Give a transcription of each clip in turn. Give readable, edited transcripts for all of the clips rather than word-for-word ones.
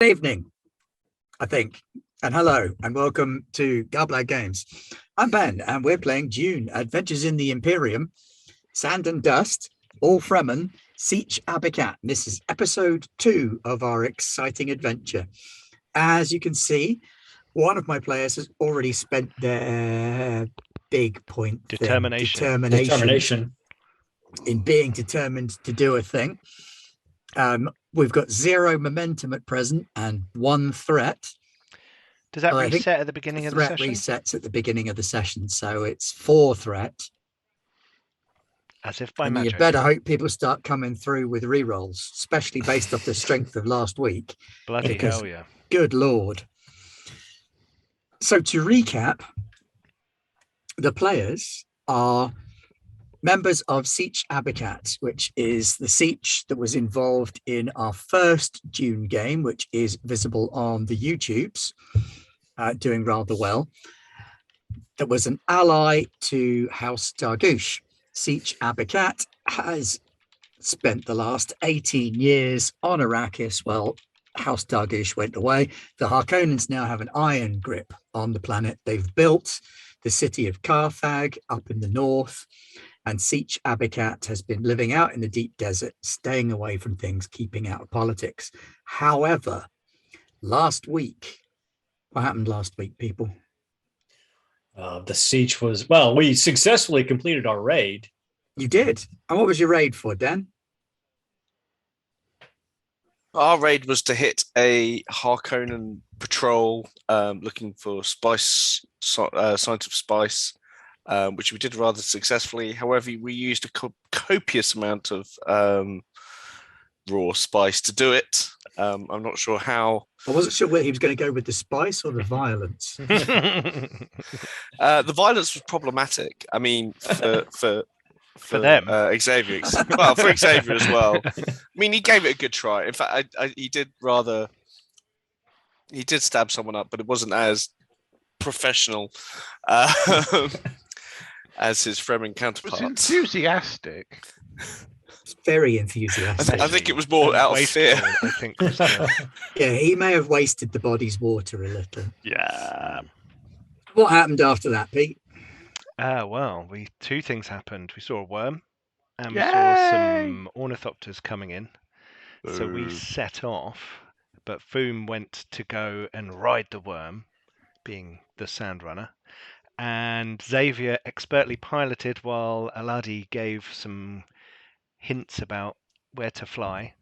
Good evening, I think, and hello, and welcome to Garblad Games. I'm Ben, and we're playing Dune, Adventures in the Imperium, Sand and Dust, All Fremen, Sietch Abbikat. This is episode 2 of our exciting adventure. As you can see, one of my players has already spent their big point Determination. in being determined to do a thing. We've got 0 momentum at present and 1 threat. Does that reset at the beginning of the session? Threat resets at the beginning of the session, so it's 4 threat. As if by magic. You better hope people start coming through with rerolls, especially based off the strength of last week. Bloody hell, yeah. Good Lord. So to recap, the players are members of Sietch Abbikat, which is the Sietch that was involved in our first Dune game, which is visible on the YouTubes, doing rather well. That was an ally to House Dargouche. Sietch Abbikat has spent the last 18 years on Arrakis. Well, House Dargouche went away. The Harkonnens now have an iron grip on the planet. They've built the city of Carthage up in the north, and Sietch Abbikat has been living out in the deep desert, staying away from things, keeping out of politics. However, last week, what happened last week, people? The siege was, well, we successfully completed our raid. You did? And what was your raid for, Dan? Our raid was to hit a Harkonnen patrol looking for spice, signs of spice, which we did rather successfully. However, we used a copious amount of raw spice to do it. I'm not sure how. I wasn't sure whether he was going to go with the spice or the violence. The violence was problematic. I mean, for them, Xavier. Well, for Xavier as well. I mean, he gave it a good try. In fact, he did stab someone up, but it wasn't as professional as his Fremen counterparts. It was enthusiastic. Very enthusiastic. I think it was more out of fear. I think. Yeah, he may have wasted the body's water a little. Yeah. What happened after that, Pete? Well, two things happened. We saw a worm, and we saw some ornithopters coming in. So we set off, but Foom went to go and ride the worm, being the sand runner, and Xavier expertly piloted while Aladi gave some hints about where to fly,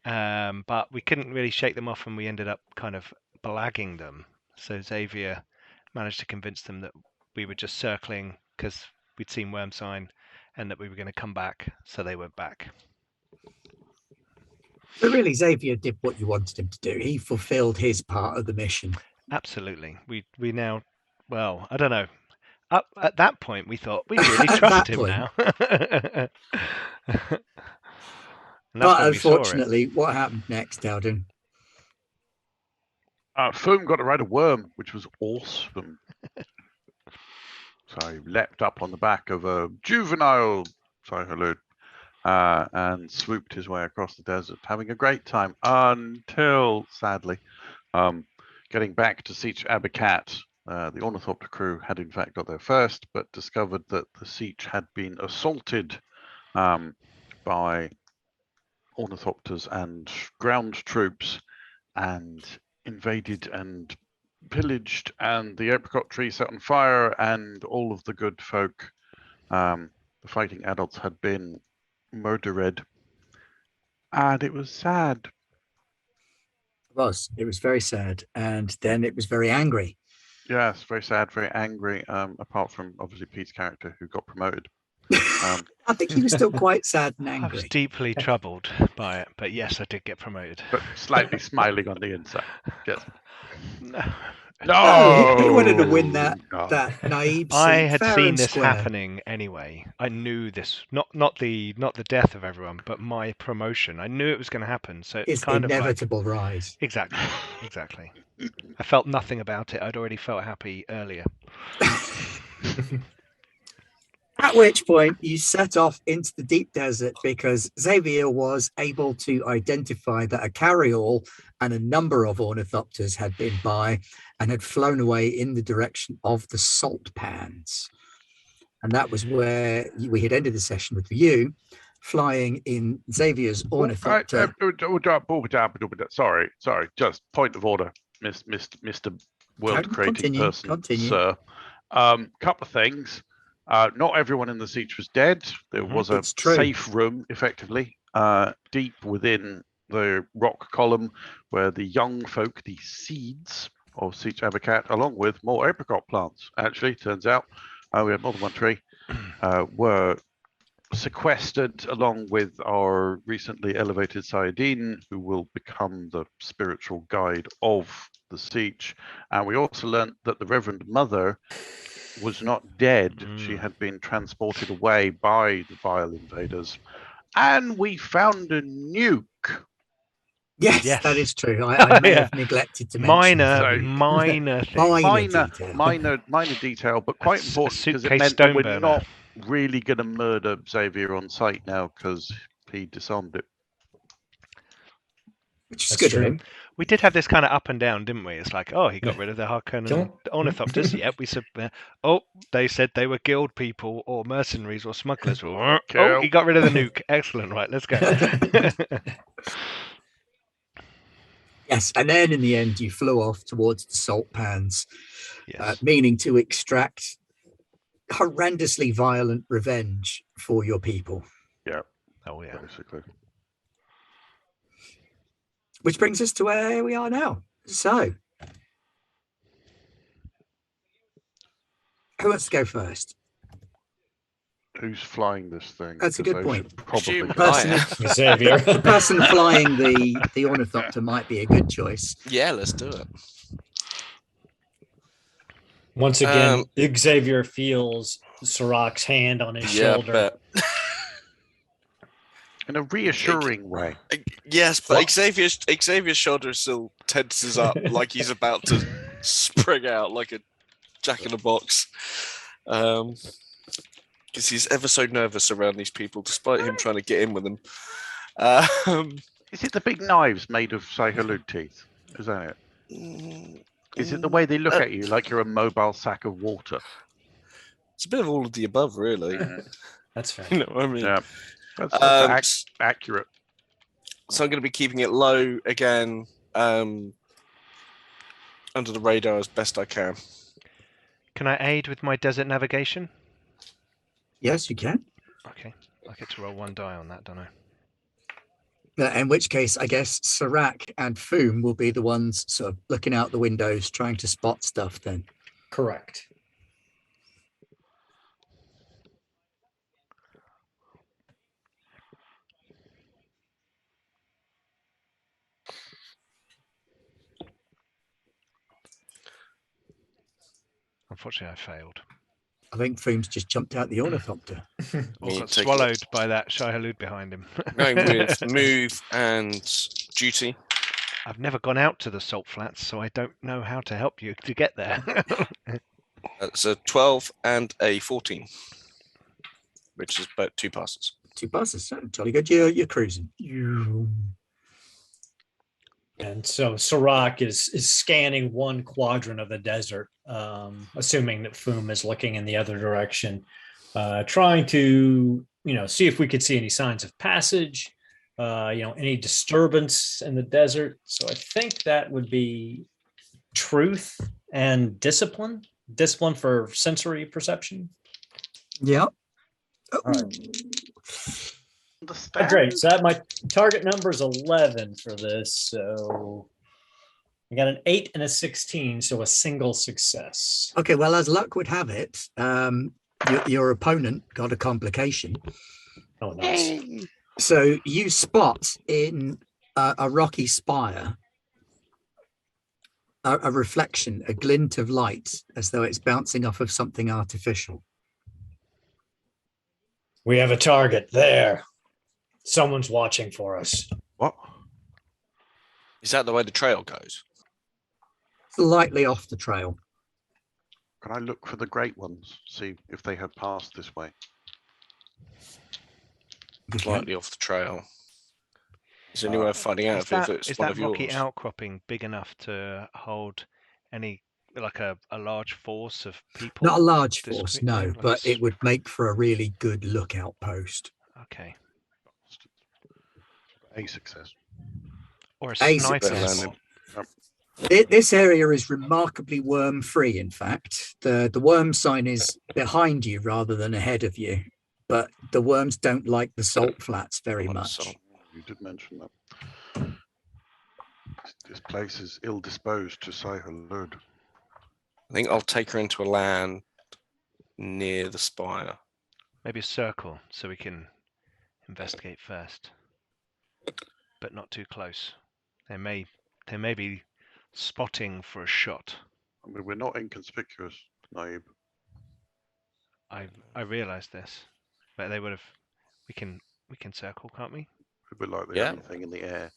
but we couldn't really shake them off, and we ended up kind of blagging them. So Xavier managed to convince them that we were just circling because we'd seen worm sign and that we were going to come back, so they went back. So really, Xavier did what you wanted him to do. He fulfilled his part of the mission. Absolutely. We now, well, I don't know. At that point, we thought we really trust him now. But unfortunately, what happened next, Alden? Foom got to ride a worm, which was awesome. So he leapt up on the back of a juvenile halud, and swooped his way across the desert, having a great time until, sadly, getting back to Sietch Abbikat. The Ornithopter crew had in fact got there first, but discovered that the siege had been assaulted by Ornithopters and ground troops, and invaded and pillaged, and the apricot tree set on fire, and all of the good folk, the fighting adults, had been murdered. And it was sad. It was very sad, and then it was very angry. Yes, very sad, very angry, apart from obviously Pete's character, who got promoted. I think he was still quite sad and angry. I was deeply troubled by it, but yes, I did get promoted. But slightly smiling on the inside. Yes. No, he wanted to win that naive seat. I had seen this happening anyway. I knew this, not the death of everyone, but my promotion. I knew it was going to happen. So it's kind of inevitable rise. Exactly. I felt nothing about it. I'd already felt happy earlier. At which point you set off into the deep desert because Xavier was able to identify that a carryall and a number of ornithopters had been by and had flown away in the direction of the salt pans. And that was where we had ended the session with you flying in Xavier's ornithopter. Sorry. Just point of order, Mr. World creating person, continue. sir. Couple of things. Not everyone in the siege was dead. There was a It's true. safe room, effectively, deep within the rock column where the young folk, the seeds of Sietch Abbikat, along with more apricot plants, actually, turns out, we had more than one tree, were sequestered along with our recently elevated Sayadin, who will become the spiritual guide of the siege. And we also learnt that the Reverend Mother was not dead. She had been transported away by the vile invaders. And we found a nuke. Yes, that is true. I may have neglected to mention minor thing. Minor detail, but quite important because it meant that we're not really going to murder Xavier on sight now because he disarmed it. Which is good of him. We did have this kind of up and down, didn't we? It's like, oh, he got rid of the Harkonnen ornithopters. Yep, we said, oh, they said they were guild people or mercenaries or smugglers. Oh, he got rid of the nuke. Excellent. Right, let's go. Yes, and then in the end, you flew off towards the salt pans, Yes. meaning to extract horrendously violent revenge for your people. Yeah. Oh, yeah. Basically. Which brings us to where we are now. So, who wants to go first? Who's flying this thing? That's a good point. Probably Xavier. The person flying the ornithopter might be a good choice. Yeah, let's do it. Once again, Xavier feels Sirach's hand on his shoulder. In a reassuring way. Yes, but Xavier's shoulder still tenses up like he's about to spring out like a jack-in-a-box. Because he's ever so nervous around these people, despite him trying to get in with them. Is it the big knives made of Saihalud teeth? Is that it? Is it the way they look at you like you're a mobile sack of water? It's a bit of all of the above, really. That's fair. You know what I mean? Yeah, that's accurate. So I'm going to be keeping it low again, under the radar as best I can. Can I aid with my desert navigation? Yes, you can. Okay. I get to roll one die on that, don't I? In which case, I guess Sirach and Foom will be the ones sort of looking out the windows, trying to spot stuff then. Correct. Unfortunately, I failed. I think Foom's just jumped out the ornithopter. Or got swallowed by that Shai-Hulud behind him. Going with move and duty. I've never gone out to the salt flats, so I don't know how to help you to get there. That's a 12 and a 14, which is about 2 passes. 2 passes. Jolly good. You're cruising. And so Sirach is scanning one quadrant of the desert, assuming that Foom is looking in the other direction, trying to, see if we could see any signs of passage, any disturbance in the desert. So I think that would be truth and discipline for sensory perception. Yeah. All right. Great. So my target number is 11 for this. So I got an 8 and a 16, so a single success. Okay, well, as luck would have it, your opponent got a complication. Oh, nice. So you spot in a rocky spire a reflection, a glint of light, as though it's bouncing off of something artificial. We have a target there. Someone's watching for us. What? Is that the way the trail goes? Slightly off the trail. Can I look for the great ones, see if they have passed this way? slightly off the trail. Is there any way of finding out if it's is one that of rocky yours? outcropping big enough to hold any like a large force of people? Not a large force, discreetly? no, Like a but it would make for a really good lookout post. Okay. A success. Or a A sniper success. spot. This area is remarkably worm-free. In fact, the worm sign is behind you rather than ahead of you, but the worms don't like the salt flats very Not much. salt. You did mention that. This place is ill-disposed, to say hello. I think I'll take her into a land near the spire. Maybe a circle so we can investigate first, but not too close. They may be spotting for a shot. I mean, we're not inconspicuous, Naib. I realize this, but they would have. We can circle, can't we? We're like the Yeah. only thing in the air.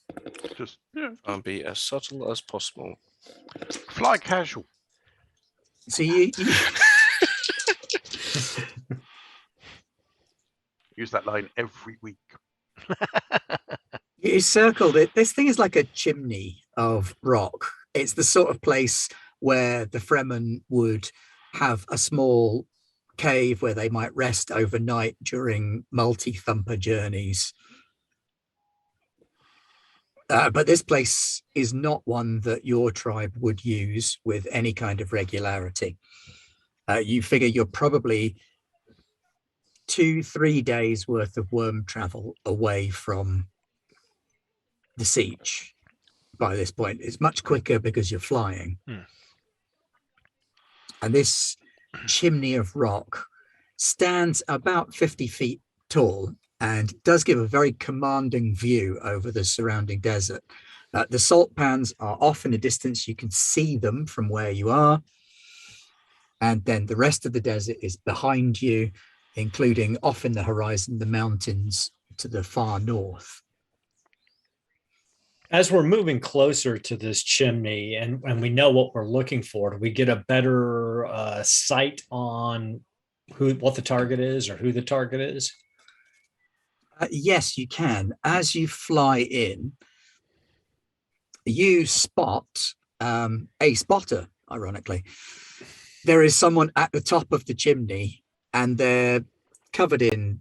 Just I'll be as subtle as possible. fly casual. So you Use that line every week. you circled it. This thing is like a chimney of rock. It's the sort of place where the Fremen would have a small cave where they might rest overnight during multi-thumper journeys. But this place is not one that your tribe would use with any kind of regularity. You figure you're probably 2-3 days worth of worm travel away from the siege by this point. It's much quicker because you're flying. And this chimney of rock stands about 50 feet tall and does give a very commanding view over the surrounding desert. The salt pans are off in a distance. You can see them from where you are. And then the rest of the desert is behind you, including off in the horizon, the mountains to the far north. As we're moving closer to this chimney and we know what we're looking for, do we get a better sight on what the target is or who the target is? Yes, you can. As you fly in, you spot a spotter, ironically. There is someone at the top of the chimney and they're covered in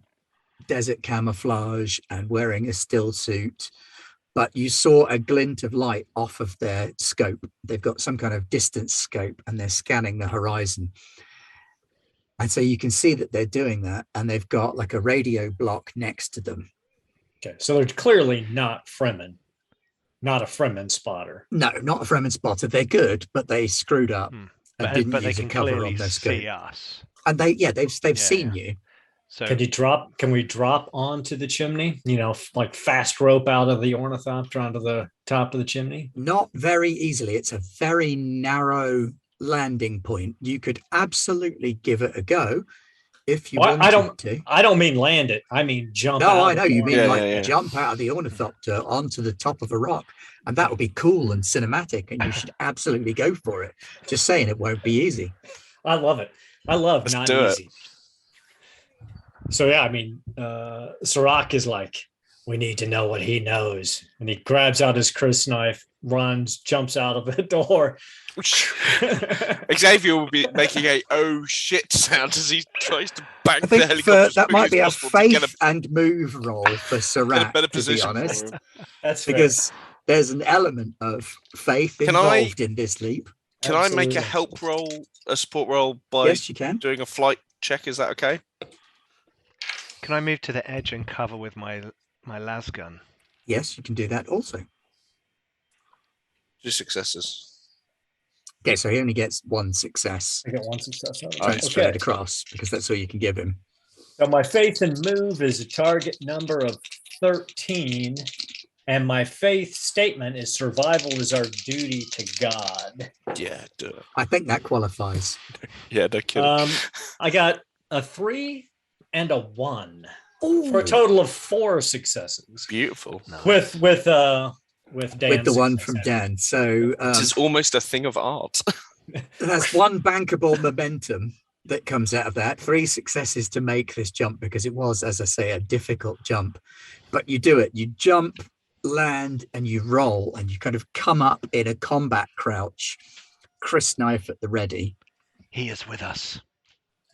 desert camouflage and wearing a still suit. But you saw a glint of light off of their scope. They've got some kind of distance scope and they're scanning the horizon. And so you can see that they're doing that, and they've got like a radio block next to them. Okay, so they're clearly not Fremen, not a Fremen spotter. No, not a Fremen spotter. They're good, but they screwed up and didn't But they use a can cover clearly on their scope. see us. And they've seen you. So Can we drop onto the chimney? You know, like fast rope out of the ornithopter onto the top of the chimney? Not very easily. It's a very narrow landing point. You could absolutely give it a go if you wanted to. I don't mean land it. I mean jump out. No, I know you mean Yeah. jump out of the ornithopter onto the top of a rock, and that would be cool and cinematic, and you should absolutely go for it. Just saying, it won't be easy. I love it. I love Let's not do easy. So yeah, I mean, Sirach is like, we need to know what he knows, and he grabs out his Chris knife, runs, jumps out of the door. Xavier will be making a oh shit sound as he tries to bang I the think helicopter. that might be a faith and move roll for Sirach, better to be position for honest, him. That's fair. because there's an element of faith involved in this leap. Can I make a Absolutely. help roll, a support roll by Yes, you can. doing a flight check? Is that okay? can I move to the edge and cover with my las gun? Yes, you can do that also. 2 successes. Okay, so he only gets one success I got one success. transferred Okay. across because that's all you can give him. So my faith and move is a target number of 13. And my faith statement is survival is our duty to God. Yeah, do it. I think that qualifies. Yeah, no kidding. I got a 3 and a 1 Ooh, for a total of 4 successes. Beautiful. With Dan's with the one from success. Dan. So This is almost a thing of art. that's one bankable momentum. that comes out of that. 3 successes to make this jump because it was, as I say, a difficult jump. But you do it. You jump, land, and you roll, and you kind of come up in a combat crouch, Chris knife at the ready. He is with us.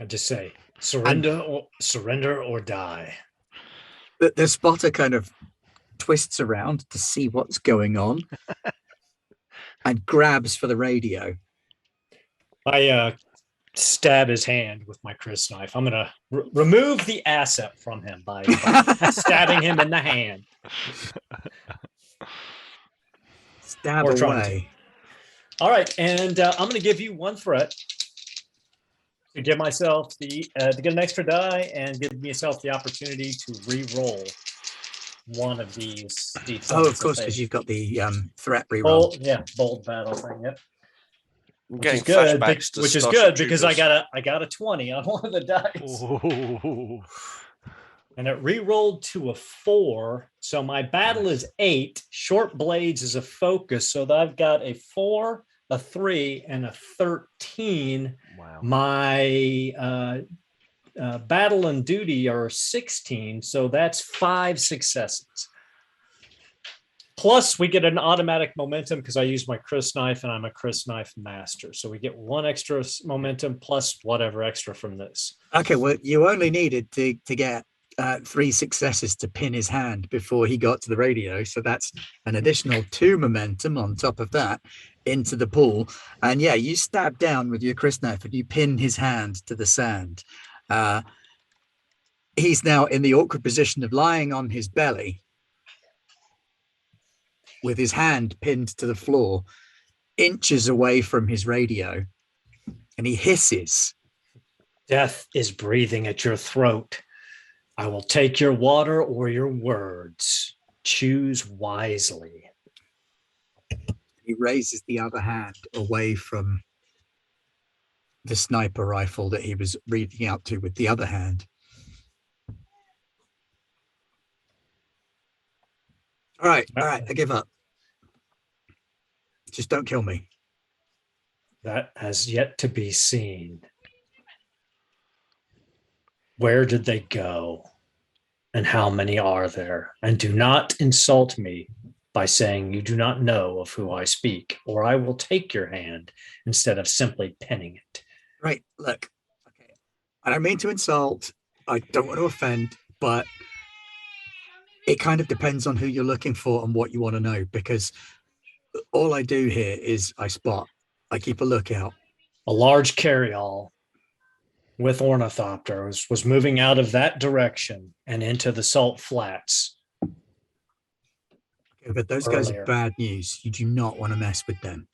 I just say, surrender or die. The spotter kind of twists around to see what's going on and grabs for the radio. I stab his hand with my Chris knife. I'm going to remove the asset from him by stabbing him in the hand. Stab Or away. trying to. All right, and I'm going to give you one threat to give myself to get an extra die and give myself the opportunity to re-roll one of these. Oh, of course, because you've got the threat reroll. Bold battle thing. Yep. I'm Which is getting good, flashbacks to which is Starship good because I Troopers. got a 20 on one of the dice. Ooh. And it re-rolled to a 4. So my battle is 8. Short blades is a focus. So that I've got a 4, a 3, and a 13. Wow. My battle and duty are 16. So that's 5 successes. Plus, we get an automatic momentum because I use my Chris knife and I'm a Chris knife master. So we get 1 extra momentum plus whatever extra from this. Okay, well, you only needed to get 3 successes to pin his hand before he got to the radio. So that's an additional 2 momentum on top of that into the pool. And yeah, you stab down with your Chris knife and you pin his hand to the sand. He's now in the awkward position of lying on his belly with his hand pinned to the floor, inches away from his radio, and he hisses. Death is breathing at your throat. I will take your water or your words. Choose wisely. He raises the other hand away from the sniper rifle that he was reaching out to with the other hand. All right, I give up. Just don't kill me. That has yet to be seen. Where did they go? And how many are there? And do not insult me by saying you do not know of who I speak, or I will take your hand instead of simply pinning it. Right, look, okay. I don't mean to insult. I don't want to offend, but it kind of depends on who you're looking for and what you want to know, because all I do here is I spot. I keep a lookout. A large carryall with ornithopters was moving out of that direction and into the salt flats. Okay, but those guys Earlier. are bad news. You do not want to mess with them.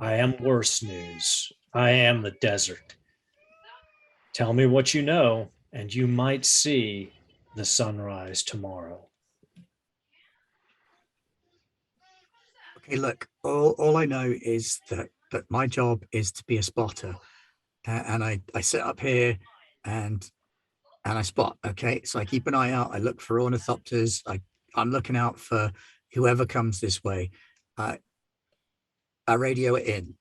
I am worse news. I am the desert. Tell me what you know, and you might see the sunrise tomorrow. Okay, look, all I know is that my job is to be a spotter. And I sit up here and I spot. Okay, so I keep an eye out. I look for ornithopters. I'm looking out for whoever comes this way. I radio it in.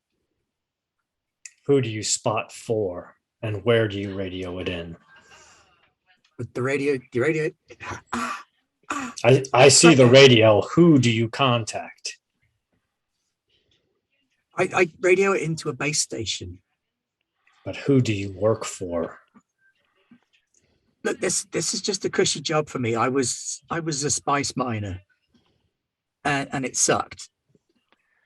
Who do you spot for, and where do you radio it in? With the radio. I see the radio. Who do you contact? I radio it into a base station. But who do you work for? Look, this is just a cushy job for me. I was a spice miner, and it sucked.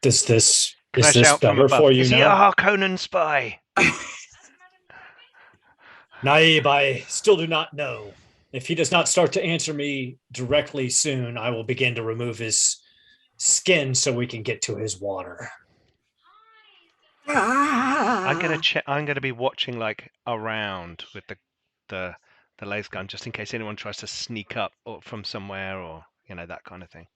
Is this Can I shout from better above? for you Is he a now? Harkonnen spy? Naib, I still do not know. If he does not start to answer me directly soon, I will begin to remove his skin so we can get to his water. I'm gonna be watching like around with the laser gun just in case anyone tries to sneak up or from somewhere or that kind of thing.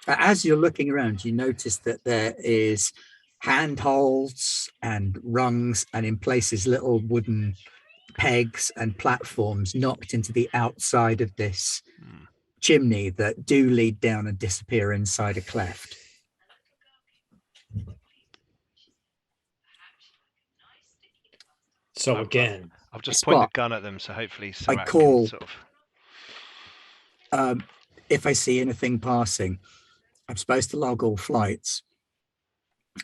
As you're looking around, you notice that there is handholds and rungs, and in places little wooden pegs and platforms knocked into the outside of this chimney that do lead down and disappear inside a cleft. So again, I'll just point the spot. gun at them, so hopefully I Serac can call sort of. if I see anything passing. I'm supposed to log all flights.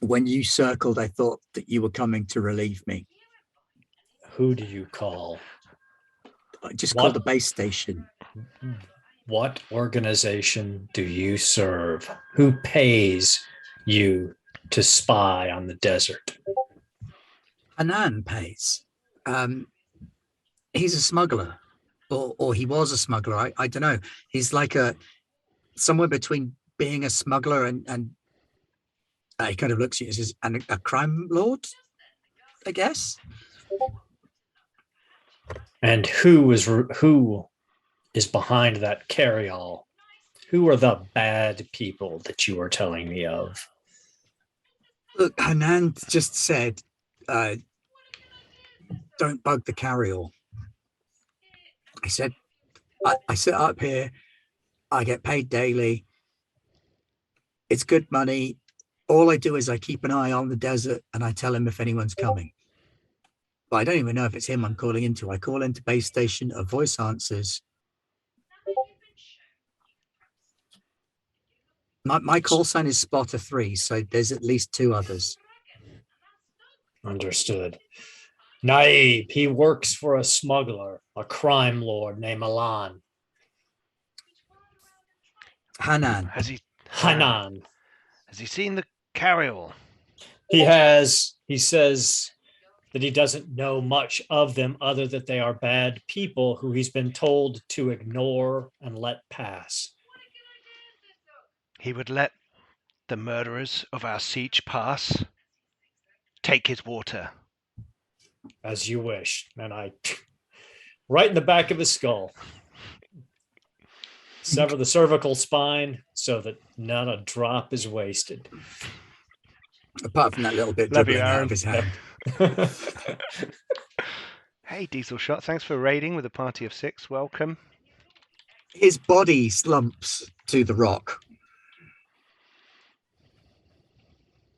When you circled, I thought that you were coming to relieve me. Who do you call? I just What? called the base station. What organization do you serve? Who pays you to spy on the desert? Hanan pays. He's a smuggler, or he was a smuggler. I don't know. He's like somewhere between being a smuggler and he kind of looks at you as a crime lord, I guess. And who is behind that carryall? Who are the bad people that you are telling me of? Look, Hanan just said, don't bug the carryall. I said, I sit up here. I get paid daily. It's good money. All I do is I keep an eye on the desert and I tell him if anyone's coming. But I don't even know if it's him I'm calling into. I call into base station, a voice answers. My call sign is Spotter 3, so there's at least 2 others. Understood. Naib, he works for a smuggler, a crime lord named Alan. Hanan. Hanan. Has he seen the carryall? He has. He says that he doesn't know much of them other that they are bad people who he's been told to ignore and let pass. He would let the murderers of our Sietch pass. Take his water. As you wish. And I, right in the back of his skull, sever the cervical spine so that not a drop is wasted. Apart from that little bit Love you, dribbling out Aaron. of his hand. Hey, Diesel Shot, thanks for raiding with a party of 6. Welcome. His body slumps to the rock.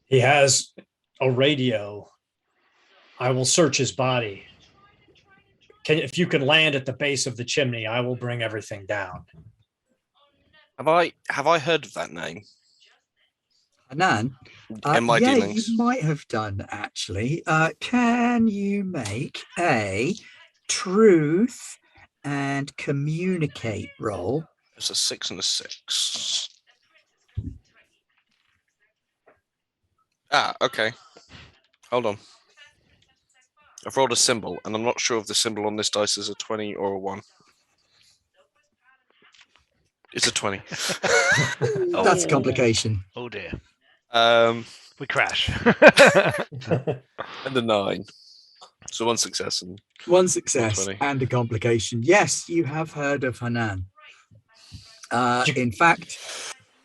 He has a radio. I will search his body. If you can land at the base of the chimney, I will bring everything down. Have I heard of that name? Hanan? In my yeah, dealings. you might have done, actually. Can you make a truth and communicate roll? It's a 6 and a 6. Okay. Hold on. I've rolled a symbol, and I'm not sure if the symbol on this dice is a 20 or a 1. It's a 20. That's a complication. Oh dear. We crash. And a 9. So 1 success and 1 success 20. and a complication. Yes, you have heard of Hanan. In fact,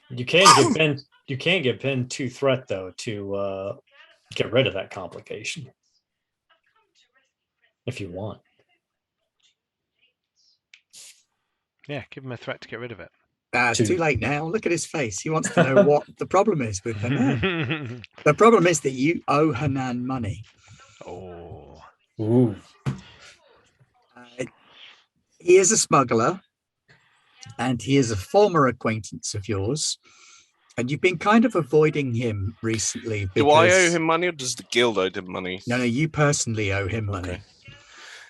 you can get pinned to threat though to get rid of that complication if you want. Yeah, give him a threat to get rid of it. it's too late now. Look at his face. He wants to know what the problem is with Hanan. The problem is that you owe Hanan money. Oh. Ooh. He is a smuggler, and he is a former acquaintance of yours. And you've been kind of avoiding him recently. Because... Do I owe him money, or does the guild owe him money? No, you personally owe him money. Okay.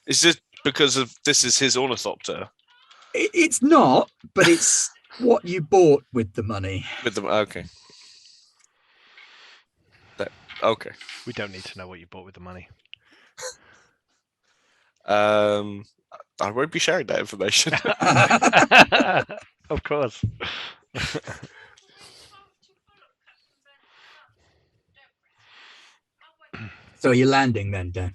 Is this because of this is his ornithopter? It's not, but it's what you bought with the money. With the okay. Okay. We don't need to know what you bought with the money. I won't be sharing that information. Of course. So you're landing then, Dan?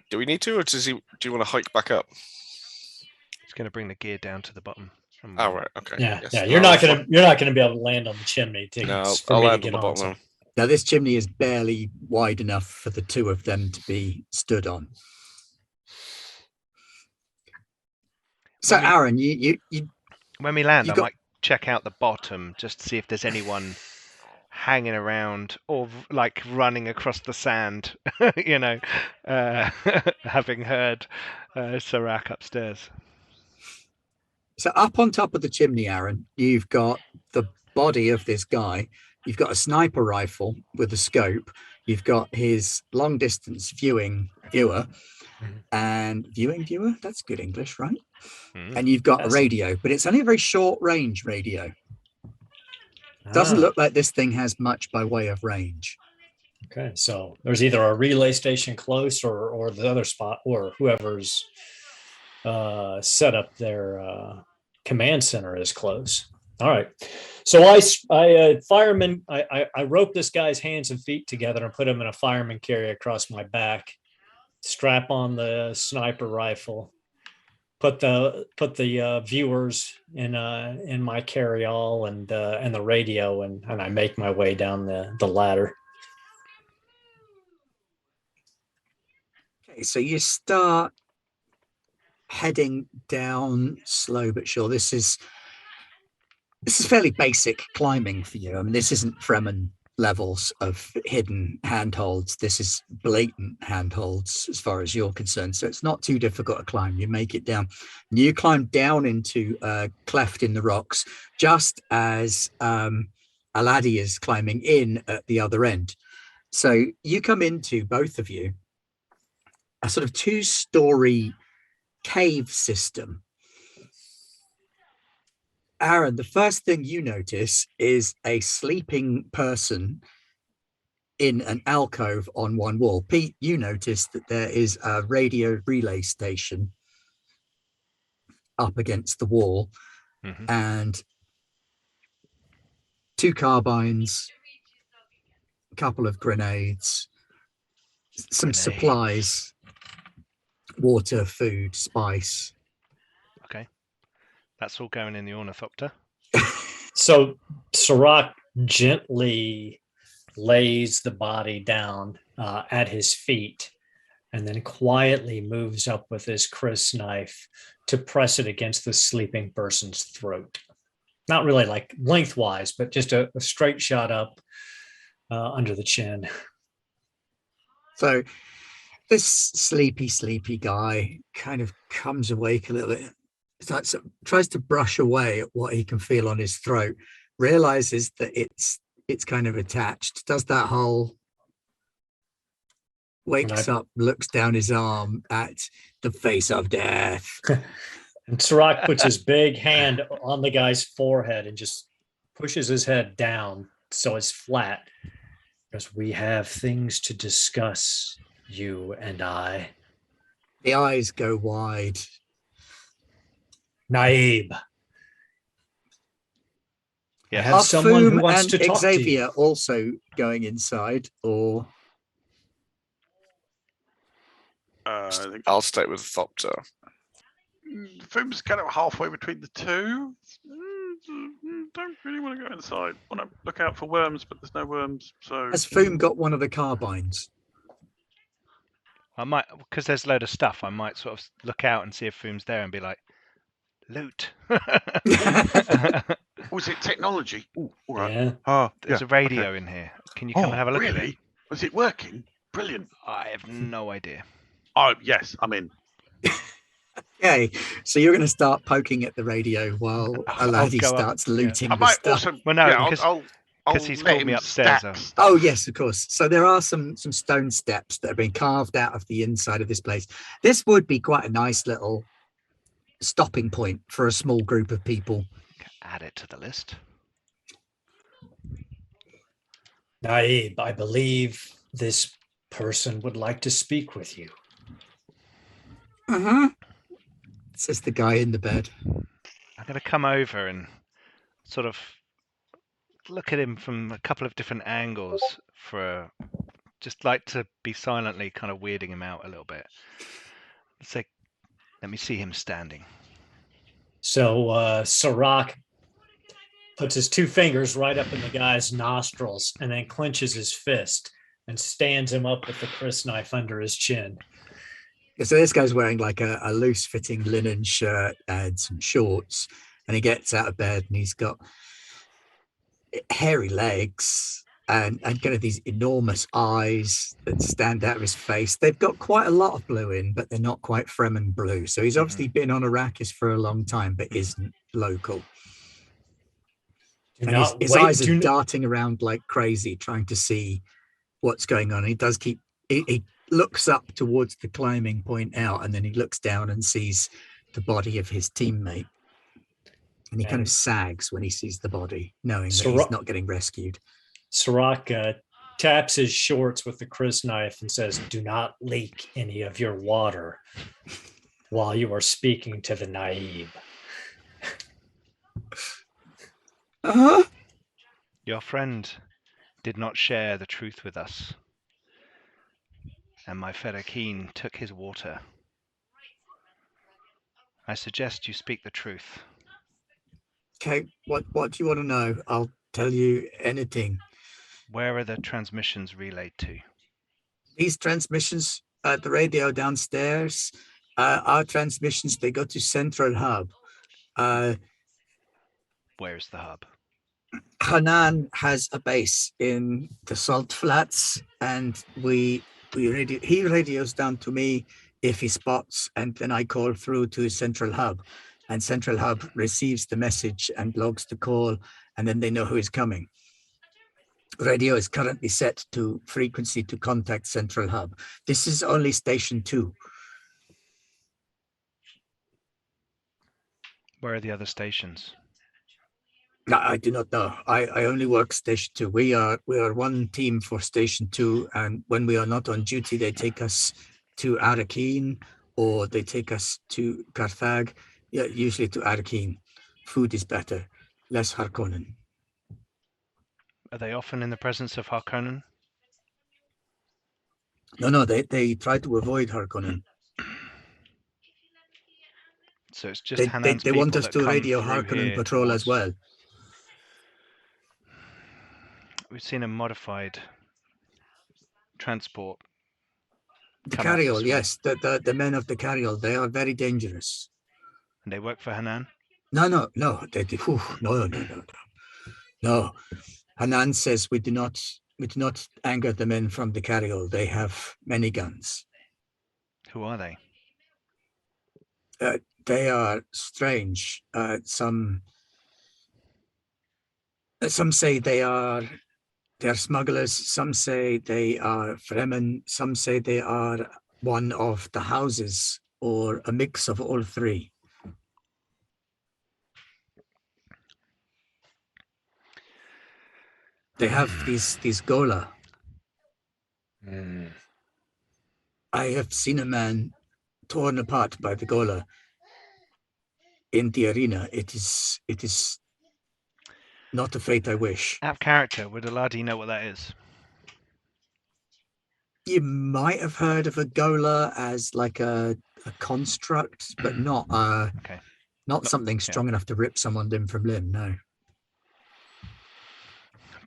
Do we need to, or do you want to hike back up? He's going to bring the gear down to the bottom. Oh right, okay. Yeah, yes. yeah. You're not gonna be able to land on the chimney. I'll land on the bottom. Now this chimney is barely wide enough for the 2 of them to be stood on. So Aaron, you when we land, I might check out the bottom just to see if there's anyone hanging around or like running across the sand, having heard Serac upstairs. So up on top of the chimney, Aaron, you've got the body of this guy. You've got a sniper rifle with a scope. You've got his long distance viewer and viewing viewer. That's good English, right? And you've got a radio, but it's only a very short range radio. Doesn't look like this thing has much by way of range. Okay, so there's either a relay station close or the other spot, or whoever's set up their command center is close. All right. So fireman, I rope this guy's hands and feet together and put him in a fireman carry across my back, strap on the sniper rifle, put the viewers in my carry-all and the radio, and I make my way down the ladder. Okay, so you start heading down slow but sure. This is fairly basic climbing for you. I mean, this isn't Fremen levels of hidden handholds. This is blatant handholds as far as you're concerned. So it's not too difficult to climb. You make it down. And you climb down into a cleft in the rocks, just as Aladi is climbing in at the other end. So you come into, both of you, a sort of 2-story cave system. Aaron, the first thing you notice is a sleeping person in an alcove on one wall. Pete, you notice that there is a radio relay station up against the wall, and 2 carbines, a couple of grenades, some supplies, water, food, spice. Okay. That's all going in the ornithopter. So Serac gently lays the body down at his feet and then quietly moves up with his Chris knife to press it against the sleeping person's throat. Not really like lengthwise, but just a straight shot up under the chin. So this sleepy guy kind of comes awake a little bit. So tries to brush away at what he can feel on his throat, realizes that it's kind of attached, does that whole wakes up, looks down his arm at the face of death. And Serac puts his big hand on the guy's forehead and just pushes his head down so it's flat. Because we have things to discuss, you and I. The eyes go wide. Naib. Yeah. I have someone who wants to talk Xavier to you. also going inside, or I think I'll stay with Thopter. Foom's kind of halfway between the two. Don't really want to go inside. Want to look out for worms, but there's no worms. So has Foom got one of the carbines? I might, because there's a load of stuff, I might sort of look out and see if Foom's there and be like, loot. Was it technology? Ooh, all right. Yeah. Oh, There's a radio in here. Can you come and have a look at it? Really? Was it working? Brilliant. I have no idea. Oh, yes, I'm in. Okay, so you're going to start poking at the radio while Aladi go up, starts looting I the might stuff. also. Well, no, yeah, because- I'll he's let called me him upstairs, stack though. stuff. Oh yes, of course. So there are some stone steps that have been carved out of the inside of this place. This would be quite a nice little stopping point for a small group of people. Add it to the list. Naib, I believe this person would like to speak with you. Says the guy in the bed. I'm going to come over and sort of look at him from a couple of different angles just like to be silently kind of weirding him out a little bit. Say, let me see him standing. So Serac puts his 2 fingers right up in the guy's nostrils and then clenches his fist and stands him up with the Chris knife under his chin. So this guy's wearing like a loose fitting linen shirt and some shorts, and he gets out of bed and he's got hairy legs, and kind of these enormous eyes that stand out of his face. They've got quite a lot of blue in, but they're not quite Fremen blue. So he's obviously been on Arrakis for a long time, but isn't local. And his eyes are darting around like crazy, trying to see what's going on. He does keep, he looks up towards the climbing point out, and then he looks down and sees the body of his teammate. And he kind of sags when he sees the body, knowing that he's not getting rescued. Sirach taps his shorts with the crysknife and says, "Do not leak any of your water while you are speaking to the Naib." Your friend did not share the truth with us, and my Fedakeen took his water. I suggest you speak the truth. Okay, what do you want to know? I'll tell you anything. Where are the transmissions relayed to? These transmissions at the radio downstairs, our transmissions, they go to Central Hub. Where's the hub? Hanan has a base in the Salt Flats, and he radios down to me if he spots, and then I call through to Central Hub, and Central Hub receives the message and logs the call, and then they know who is coming. Radio is currently set to frequency to contact Central Hub. This is only Station 2. Where are the other stations? I do not know. I only work Station 2. We are one team for Station 2, and when we are not on duty, they take us to Arakeen, or they take us to Carthag. Yeah, usually to Arakeen. Food is better, less Harkonnen. Are they often in the presence of Harkonnen? No, they try to avoid Harkonnen. So it's just Hanan's they people want us that to come radio through Harkonnen here patrol as well. We've seen a modified transport. The come out this carryall, way. yes, the men of the carryall, they are very dangerous. And they work for Hanan? No, no. Hanan says we do not anger the men from the carryall. They have many guns. Who are they? They are strange. Some say they're smugglers. Some say they are Fremen. Some say they are one of the houses, or a mix of all three. They have these gola. I have seen a man torn apart by the gola in the arena. It is not a fate I wish. Out of character, would Aladi know what that is? You might have heard of a gola as like a construct, but not not something strong enough to rip someone limb from limb. No.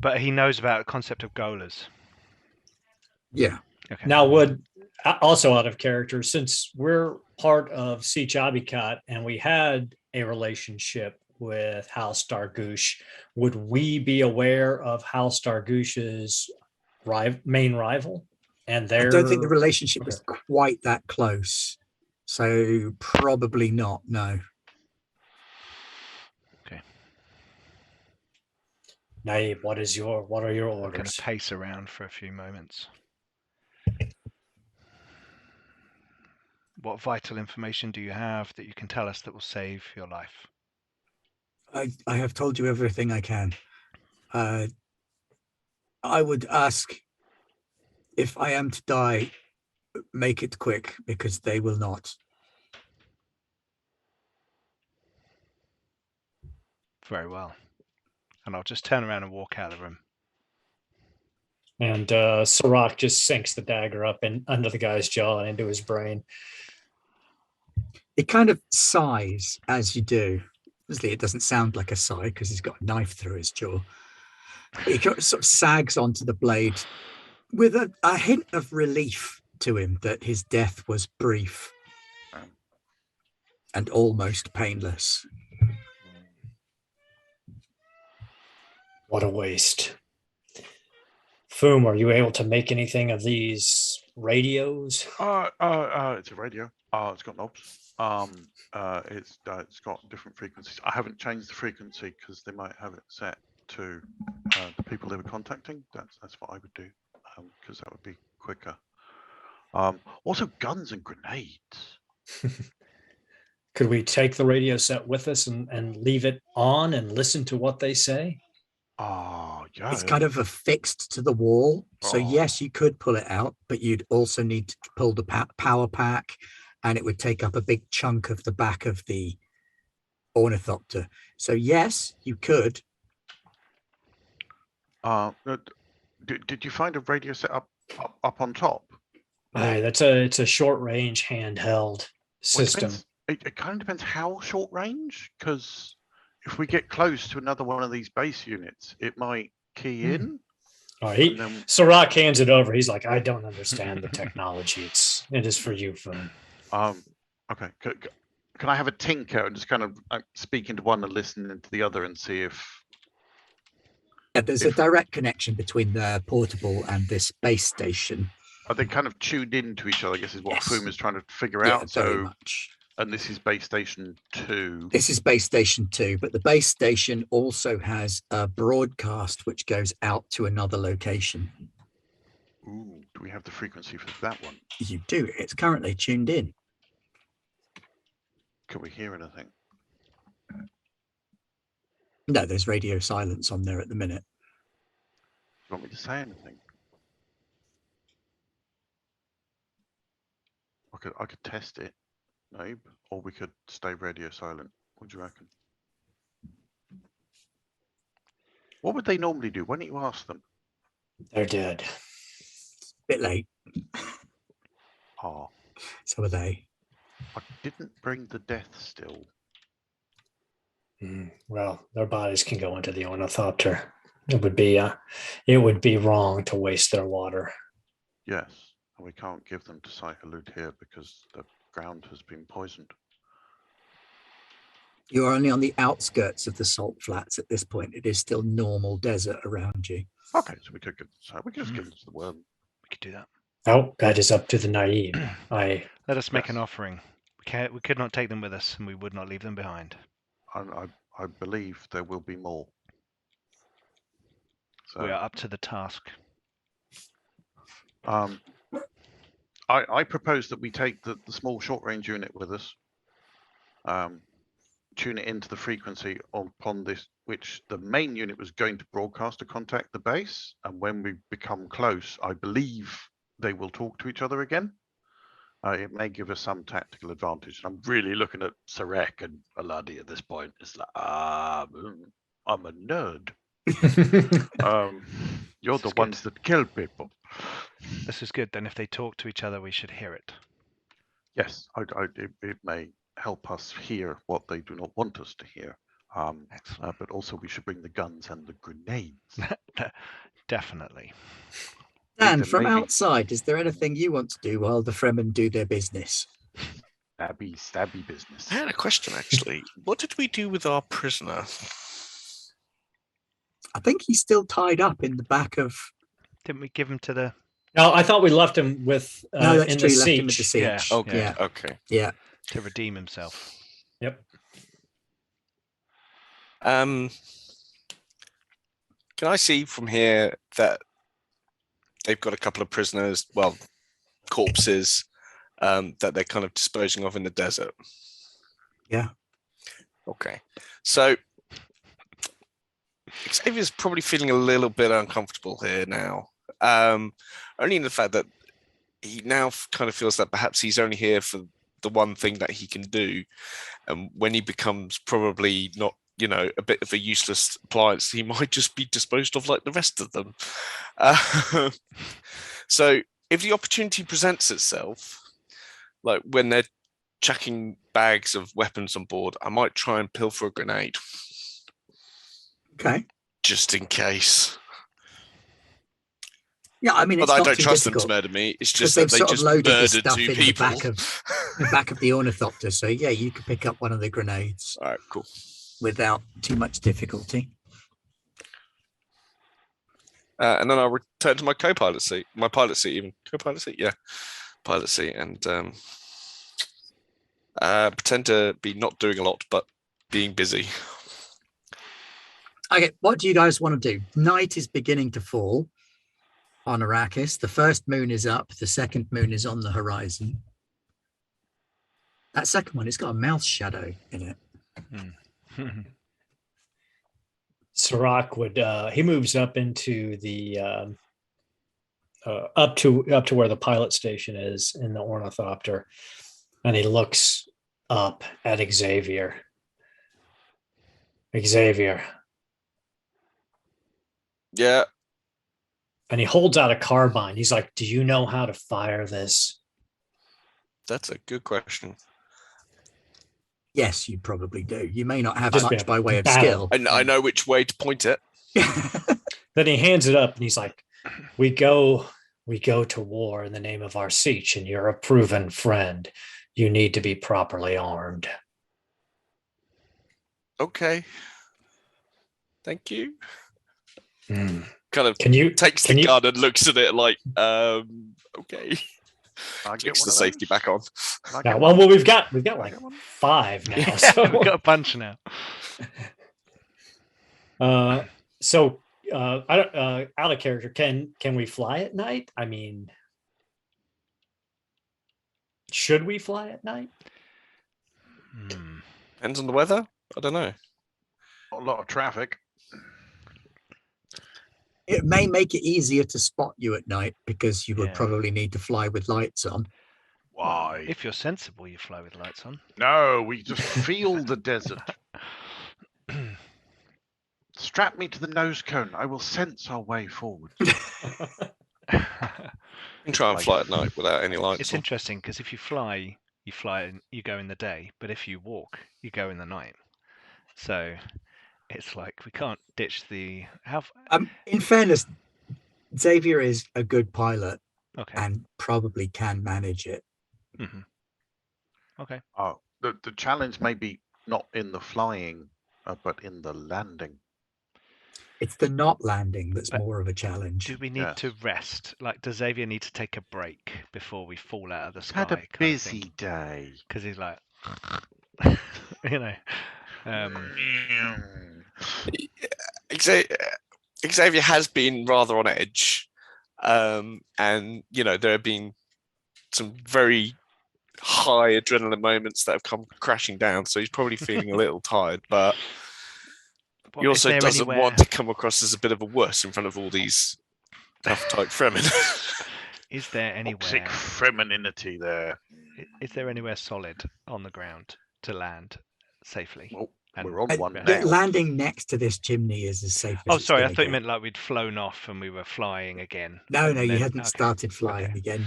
But he knows about the concept of golas. Yeah. Okay. Now, would also out of character, since we're part of Sietch Abbikat and we had a relationship with House Dargush, would we be aware of House Dargush's main rival? And I don't think the relationship was quite that close, so probably not. No. Okay. Naib, what are your orders? I'm going to pace around for a few moments. What vital information do you have that you can tell us that will save your life? I have told you everything I can. I would ask, if I am to die, make it quick, because they will not. Very well. And I'll just turn around and walk out of the room. And Sirach just sinks the dagger up and under the guy's jaw and into his brain. It kind of sighs as you do. Obviously, it doesn't sound like a sigh because he's got a knife through his jaw. But he sort of sags onto the blade with a hint of relief to him that his death was brief and almost painless. What a waste. Foom, are you able to make anything of these radios? It's a radio. It's got knobs. It's got different frequencies. I haven't changed the frequency because they might have it set to the people they were contacting. That's what I would do, because that would be quicker. Also, guns and grenades. Could we take the radio set with us and leave it on and listen to what they say? Oh, yeah. It's kind of affixed to the wall. So Oh. yes, you could pull it out, but you'd also need to pull the power pack, and it would take up a big chunk of the back of the ornithopter. So yes, you could. Did you find a radio set up on top? It's a short range handheld system. It kind of depends how short range, because if we get close to another one of these base units, it might key in. Sirach hands it over. He's like, I don't understand the technology. It is for you, Foom. Okay. Can I have a tinker and just kind of speak into one and listen into the other and see if... Yeah, there's a direct connection between the portable and this base station. Are they kind of tuned into each other, I guess is what Yes. Foom is trying to figure Yeah, out. very much. And this is base station 2. This is base station 2, but the base station also has a broadcast which goes out to another location. Ooh, do we have the frequency for that one? You do. It's currently tuned in. Can we hear anything? No, there's radio silence on there at the minute. Do you want me to say anything? I could test it, Nabe, or we could stay radio silent. What do you reckon? What would they normally do? Why don't you ask them? They're dead. Bit late. Oh, So are they. I didn't bring the death still. Well, their bodies can go into the ornithopter. It would be wrong to waste their water. Yes, and we can't give them to Sai-Halud here because the ground has been poisoned. You're only on the outskirts of the salt flats at this point. It is still normal desert around you. Okay, so we could just give them to the worm. We could do that. Oh, that is up to the naive. Let us make an Yes. offering. We could not take them with us, and we would not leave them behind. I believe there will be more. So, We are up to the task. I propose that we take the small short-range unit with us, tune it into the frequency upon this, which the main unit was going to broadcast to contact the base, and when we become close, I believe they will talk to each other again. It may give us some tactical advantage. I'm really looking at Sarek and Aladi at this point. It's like, I'm a nerd. You're the ones that kill people. This is good. Then if they talk to each other, we should hear it. Yes, it may help us hear what they do not want us to hear. Excellent. But also we should bring the guns and the grenades. Definitely. Dan, Peter, from maybe- outside, is there anything you want to do while the Fremen do their business? Stabby business. I had a question actually. What did we do with our prisoner? I think he's still tied up in the back of... Didn't we give him to the? No, I thought we left him with No, that's in true. the You left him with the siege. Yeah. siege. Okay, Yeah. okay. Yeah. To redeem himself. Yep. Can I see from here that they've got a couple of prisoners, well, corpses, that they're kind of disposing of in the desert? Yeah. Okay. So Xavier's probably feeling a little bit uncomfortable here now. Only in the fact that he now kind of feels that perhaps he's only here for the one thing that he can do. And when he becomes probably not, a bit of a useless appliance, he might just be disposed of like the rest of them. So if the opportunity presents itself, like when they're chucking bags of weapons on board, I might try and pilfer a grenade. Okay. Just in case. Yeah, I mean, But it's I not don't too trust them difficult, to murder me. It's because just that they've they sort of just loaded the murdered stuff 2 in people. the back of the ornithopter. So yeah, you could pick up one of the grenades All right, cool. without too much difficulty. And then I'll return to my co-pilot seat, my pilot seat, even co-pilot seat, yeah, pilot seat, and pretend to be not doing a lot, but being busy. Okay, what do you guys want to do? Night is beginning to fall on Arrakis. The first moon is up. The second moon is on the horizon. That second one, it's got a mouth shadow in it. Sirach would he moves up into the up to where the pilot station is in the ornithopter, and he looks up at Xavier. Xavier. Yeah. And he holds out a carbine. He's like, "Do you know how to fire this?" That's a good question. Yes, you probably do. You may not have Just much by way of battle. skill. I know which way to point it. Then he hands it up and he's like, we go to war in the name of our Sietch, and you're a proven friend. You need to be properly armed. Okay. Thank you. Mm. Kind of takes the gun and looks at it like, okay. Puts the safety back on. Yeah, well, we've got like 5 now. Yeah, So. we've got a bunch now. Out of character, can we fly at night? I mean, should we fly at night? Depends on the weather. I don't know. Not a lot of traffic. It may make it easier to spot you at night because you would probably need to fly with lights on. Why? If you're sensible, you fly with lights on. No, we just feel the desert. Strap me to the nose cone. I will sense our way forward. You can try and fly at night without any lights. It's interesting because if you fly, you go in the day, but if you walk, you go in the night. So it's like we can't ditch the. In fairness, Xavier is a good pilot, okay, and probably can manage it. Mm-hmm. Okay. Oh, the challenge may be not in the flying, but in the landing. It's the not landing that's more of a challenge. Do we need to rest? Like, does Xavier need to take a break before we fall out of the sky? Had a busy day. Because he's like, you know. Xavier has been rather on edge, and there have been some very high adrenaline moments that have come crashing down. So he's probably feeling a little tired, but he also doesn't want to come across as a bit of a wuss in front of all these tough type Fremen. Is there anywhere toxic femininity there? Is there anywhere solid on the ground to land safely? Well, we're on one now. Landing next to this chimney is as safe as Oh, it's sorry, I gonna thought you get. meant like we'd flown off and we were flying again. No, you hadn't started flying again.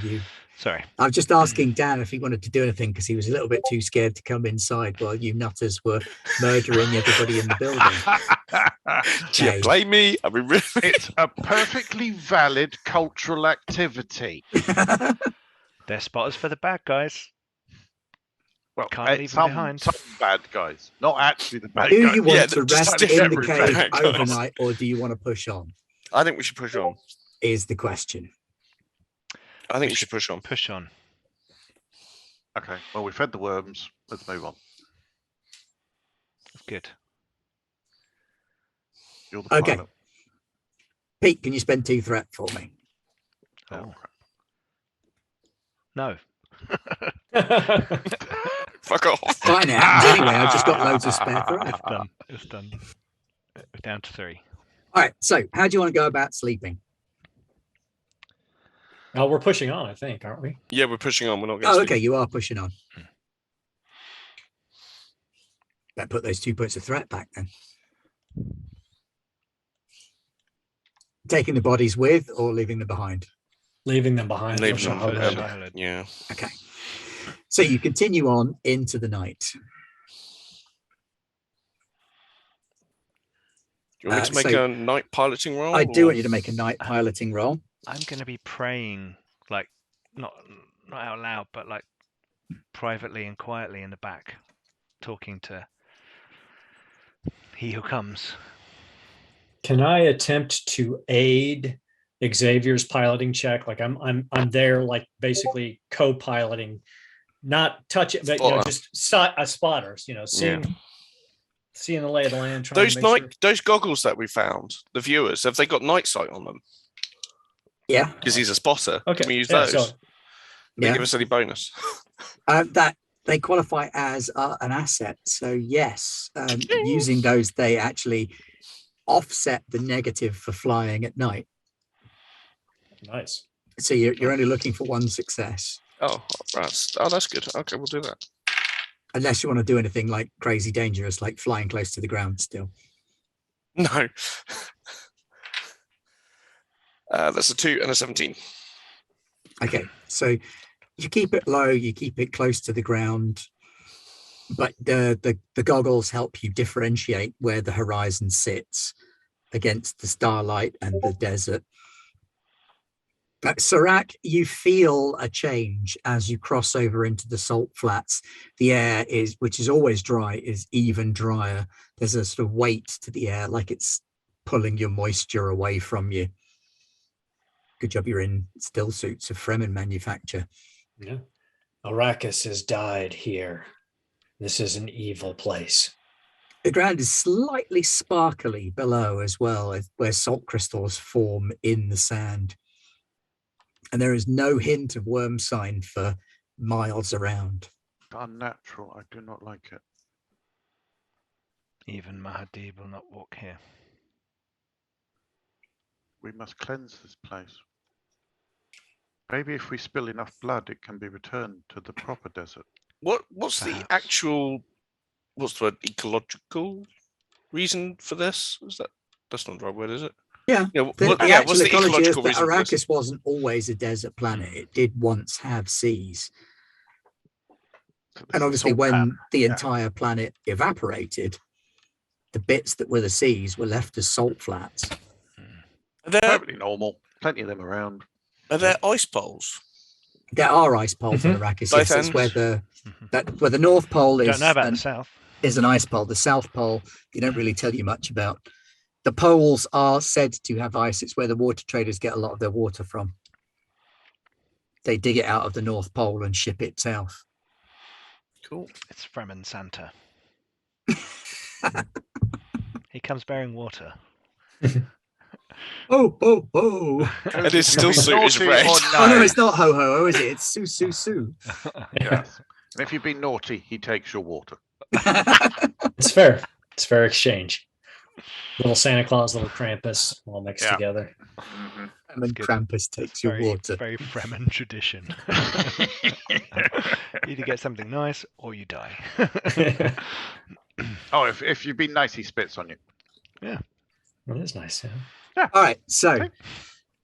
Sorry. I was just asking Dan if he wanted to do anything because he was a little bit too scared to come inside while you nutters were murdering everybody in the building. Do you blame me? I mean, really? It's a perfectly valid cultural activity. They're spotters for the bad guys. Well, Can't leave them behind. Some bad guys, not actually the bad Do guys. you want to just rest in the different cave bad guys. overnight, or do you want to push on? I think we should push on. Is the question. I think we should push on. Push on. Okay, well, we fed the worms. Let's move on. Good. You're the Okay. pilot. Pete, can you spend 2 threat for me? Oh. No. Fuck off. Fine, it happens anyway. I've just got loads of spare threat. It's done. We're down to 3. All right. So, how do you want to go about sleeping? Oh, we're pushing on, I think, aren't we? Yeah, we're pushing on. We're not going to Oh, okay. You are pushing on. Better put those 2 points of threat back then. Taking the bodies with or leaving them behind? Leaving them behind. Leaving them Shahad. behind. Yeah. Okay. So you continue on into the night. Do you want me to make a night piloting roll? I do want you to make a night piloting roll. I'm going to be praying, like, not out loud, but like privately and quietly in the back, talking to he who comes. Can I attempt to aid Xavier's piloting check? Like I'm there, like basically co-piloting, not touch it, but just spotters. Seeing the lay of the land. Trying to make sure. Those goggles that we found, the viewers, have they got night sight on them? Yeah, because he's a spotter. Okay. Can we use those? So, They give us any bonus? That they qualify as an asset. So yes, using those, they actually offset the negative for flying at night. nice. So you're only looking for one success, Oh, right. Oh, that's good. Okay, we'll do that. unless you want to do anything like crazy dangerous, like flying close to the ground still. No. That's a 2 and a 17. Okay, so you keep it low, you keep it close to the ground, but the goggles help you differentiate where the horizon sits against the starlight and the desert. Serac, you feel a change as you cross over into the salt flats. The air which is always dry, is even drier. There's a sort of weight to the air, like it's pulling your moisture away from you. Good job you're in still suits of Fremen manufacture. Yeah. Arrakis has died here. This is an evil place. The ground is slightly sparkly below as well, where salt crystals form in the sand. And there is no hint of worm sign for miles around. Unnatural. I do not like it. Even Mahdi will not walk here. We must cleanse this place. Maybe if we spill enough blood, it can be returned to the proper desert. What's the Perhaps. actual, what's the word, ecological reason for this? That's not the right word, is it? Yeah. What's The the actual ecology is ecological that reason for this? Arrakis wasn't always a desert planet. It did once have seas. So this And is obviously salt when pan. the Yeah. entire planet evaporated, the bits that were the seas were left as salt flats. Are Perfectly normal. Plenty of them around. there ice poles? There are ice poles on Arrakis. Both Yes, it's where Mhm. where the North Pole Don't is know about the south. is an ice pole. The South Pole, they don't really tell you much about. The poles are said to have ice. It's where the water traders get a lot of their water from. They dig it out of the North Pole and ship it south. Cool. It's Fremen Santa. He comes bearing water. Oh, oh, oh. And his still suit is Naughty red. or Oh, no, nice. it's not ho ho ho, is it? It's su su su. Yes. And if you've been naughty, he takes your water. It's fair. It's fair exchange. Little Santa Claus, little Krampus, all mixed Yeah. together. Mhm. And then good. Krampus takes your water. Very Fremen tradition. Either get something nice or you die. Oh, if you've been nice, he spits on you. That is nice. Yeah. All right, so Okay.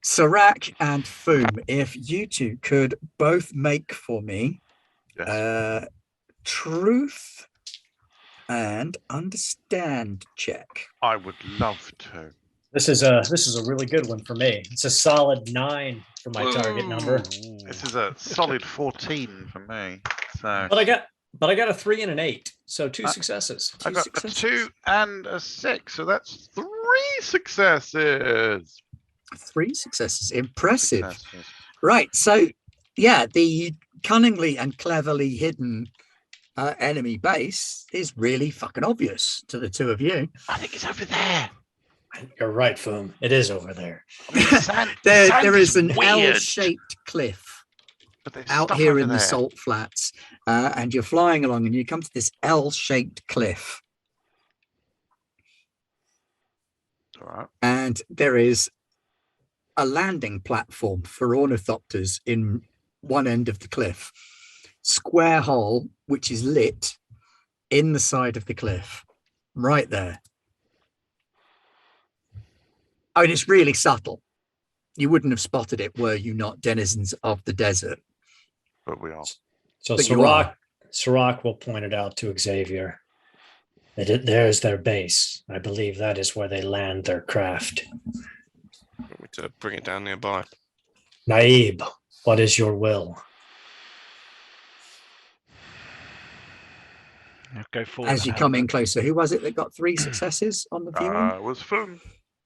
Serac and Foom, if you two could both make for me Yes. truth and understand check. I would love to. This is a really good one for me. It's a solid 9 for my target number. This is a solid 14 for me. So But I got a 3 and an 8, so 2 Uh, successes. I got successes. a 2 and a 6, so that's 3 successes. 3 successes. Impressive. Successes. Right, so yeah, the cunningly and cleverly hidden enemy base is really fucking obvious to the two of you. I think it's over there. You're right, Foom. It is over there. I mean, sand There is an weird, L-shaped cliff but there's out stuff here over in the there. salt flats, and you're flying along and you come to this L-shaped cliff, All right. and there is a landing platform for ornithopters in one end of the cliff. Square hole, which is lit in the side of the cliff, right there. I mean, it's really subtle. You wouldn't have spotted it were you not denizens of the desert. But we are. So But you are. Serac will point it out to Xavier. There's their base. I believe that is where they land their craft. Want me to bring it down nearby? Naib, what is your will? Go forward. As you come in closer, who was it that got 3 successes on the viewing? It was fun.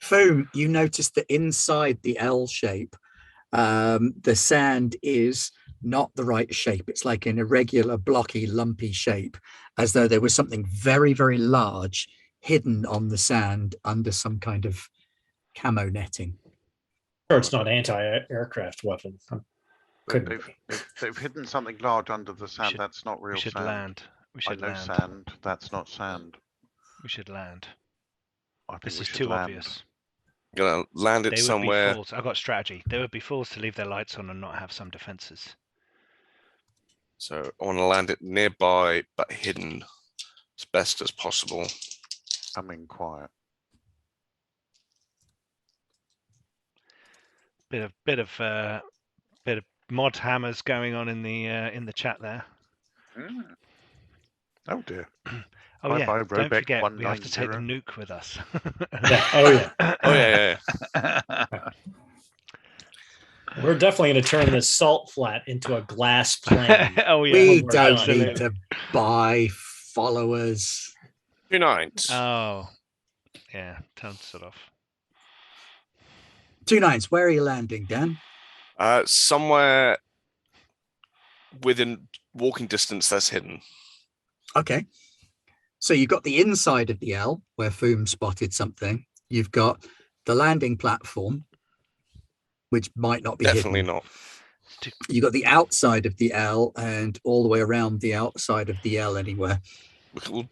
Foom, you notice that inside the L shape, the sand is not the right shape. It's like an irregular, blocky, lumpy shape, as though there was something very, very large hidden on the sand under some kind of camo netting. Sure, it's not anti-aircraft weapon. Couldn't be. They've hidden something large under the sand. should- That's not real We should sand. land. We I should know land. sand. That's not sand. We should land. I think This we is should too land. obvious. Gonna land it They would somewhere. be fools. I've got strategy. They would be fools to leave their lights on and not have some defenses. So I want to land it nearby, but hidden as best as possible. I'm in quiet. Bit of mod hammers going on in the chat there. Mm. Oh dear. Oh Bye yeah, bye, don't Robeck forget we have to take the 190. nuke with us. Yeah. Oh yeah. Oh yeah. We're definitely going to turn this salt flat into a glass plane. Oh yeah, We we're don't done. need to buy followers. 2 9s. Oh yeah, time to sort off. 2 9s, where are you landing, Dan? Somewhere within walking distance that's hidden. Okay. So you've got the inside of the L where Foom spotted something. You've got the landing platform, which might not be Definitely hidden. not. You've got the outside of the L and all the way around the outside of the L anywhere. We'll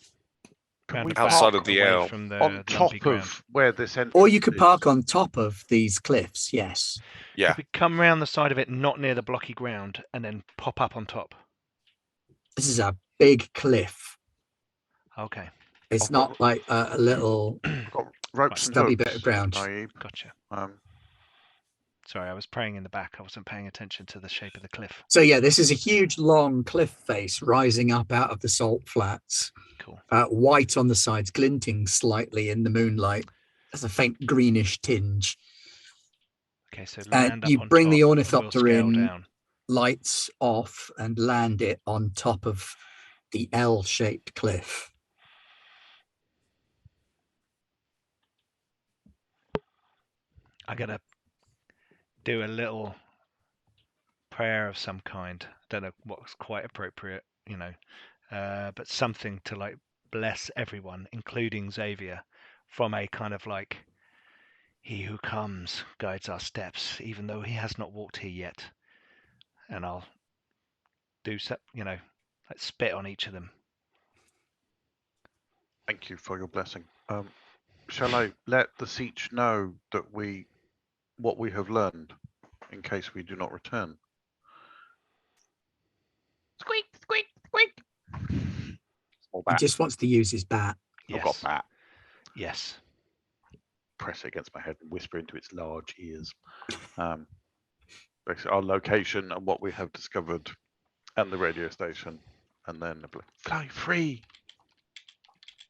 Can we outside park of the away L. from the on lumpy top ground. of where this entrance Or you could is? park on top of these cliffs, yes. Yeah. If we come around the side of it, not near the blocky ground, and then pop up on top. This is a big cliff. Okay, It's I've got- not like a little I've got ropes and stubby hooks, bit of ground. Naeem. gotcha. Um, Sorry, I was praying in the back. I wasn't paying attention to the shape of the cliff. So yeah, this is a huge long cliff face rising up out of the salt flats. Cool. White on the sides, glinting slightly in the moonlight. There's a faint greenish tinge. Okay, so And land up you on bring the top, and ornithopter we'll scale in. down. Lights off and land it on top of the L-shaped cliff. I gotta do a little prayer of some kind. Don't know what's quite appropriate, but something to like bless everyone, including Xavier, from a kind of like, he who comes guides our steps, even though he has not walked here yet. And I'll do so, like spit on each of them. thank you for your blessing. Shall I let the Sietch know that what we have learned in case we do not return? Squeak, squeak, squeak. Small He bat. just wants to use his bat. I've got Yes. bat. Yes. Press it against my head and whisper into its large ears. Basically, our location and what we have discovered, and the radio station, and then fly free,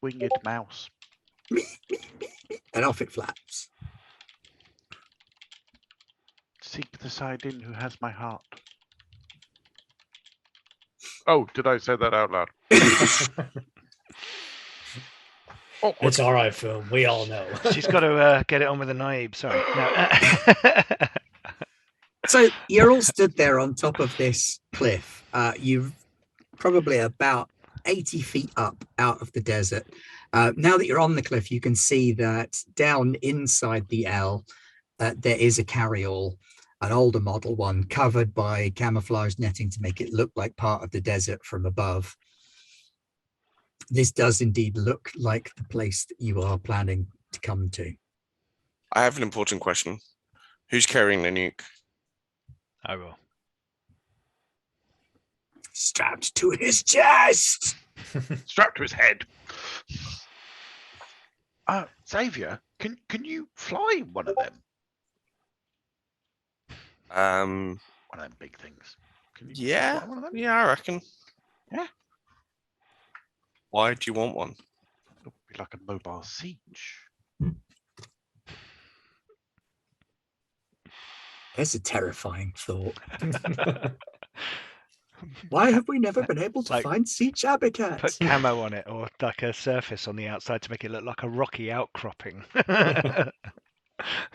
winged mouse. And off it flaps. Seek the side in who has my heart. Oh, did I say that out loud? Awkward. It's all right, Phil. We all know. She's got to get it on with the Naib. Sorry. No. So you're all stood there on top of this cliff. You're probably about 80 feet up out of the desert. Now that you're on the cliff, you can see that down inside the L, there is a carryall, an older model one, covered by camouflage netting to make it look like part of the desert from above. This does indeed look like the place that you are planning to come to. I have an important question. Who's carrying the nuke? I will. Strapped to his chest. Strapped to his head. Xavier, can you fly one of them? One of them big things. Can you Yeah. fly one of them? Yeah, I reckon. Yeah. Why do you want one? It'll be like a mobile siege. That's a terrifying thought. Why have we never been able to Like, find Sietch Abbikat? Put camo on it, or like a surface on the outside to make it look like a rocky outcropping.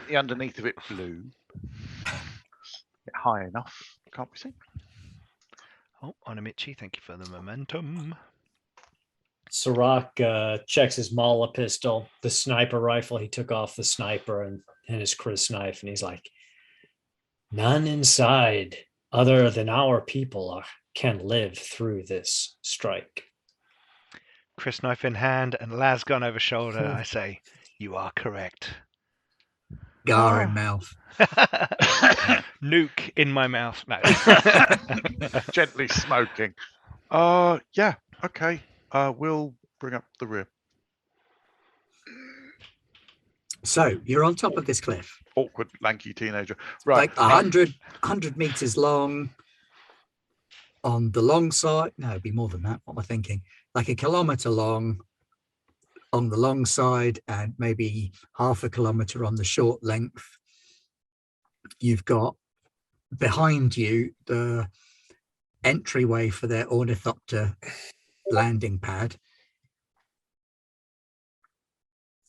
The underneath of it blue. Get high enough. Can't we see? Oh, Onamichi, thank you for the momentum. Sirach checks his Mala pistol, the sniper rifle. He took off the sniper and his Chris knife, and he's like, none inside other than our people can live through this strike. Chris knife in hand and las gun over shoulder. I say, you are correct. Gar in mouth. Nuke in my mouth. No. Gently smoking. Yeah, okay. We'll bring up the rear. So you're on top of this cliff. Awkward, lanky teenager. Right. Like 100 meters long. On the long side, no, it'd be more than that. What am I thinking? Like a kilometer long on the long side and maybe half a kilometer on the short length. You've got behind you the entryway for their ornithopter landing pad.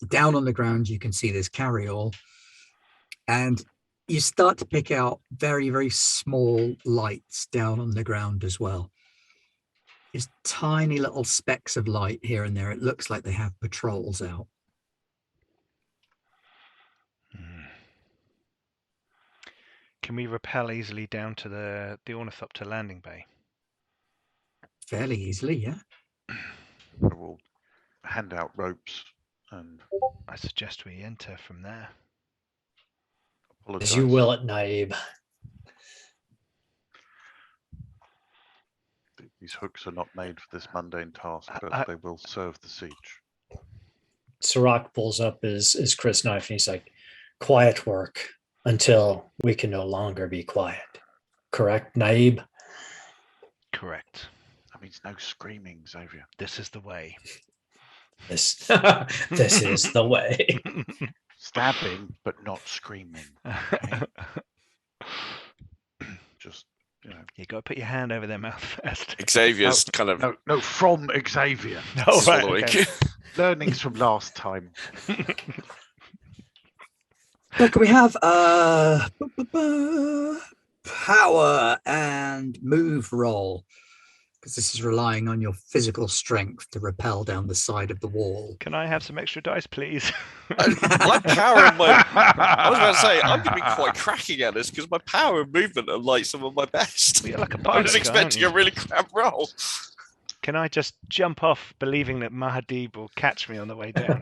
Down on the ground, you can see this carryall, and you start to pick out very, very small lights down on the ground as well. Just tiny little specks of light here and there. It looks like they have patrols out. Can we rappel easily down to the ornithopter landing bay? Fairly easily, yeah. We'll hand out ropes and I suggest we enter from there. apologize. As you will it, Naib. These hooks are not made for this mundane task, but they will serve the siege. Sirach pulls up his Chris knife and he's like, quiet work until we can no longer be quiet. Correct, Naib? Correct. That means no screaming, Xavier. This is the way. This is the way. Stabbing, but not screaming. Okay? Just, You got to put your hand over their mouth first. Xavier's kind of No, from Xavier. swallowing. okay. Learnings from last time. Look, we have power and move roll, because this is relying on your physical strength to rappel down the side of the wall. Can I have some extra dice, please? My power and my I was about to say I'm going to be quite cracking at this because my power and movement are like some of my best. You're like a I was biker, expecting a aren't really crap roll. Can I just jump off believing that Mahadib will catch me on the way down?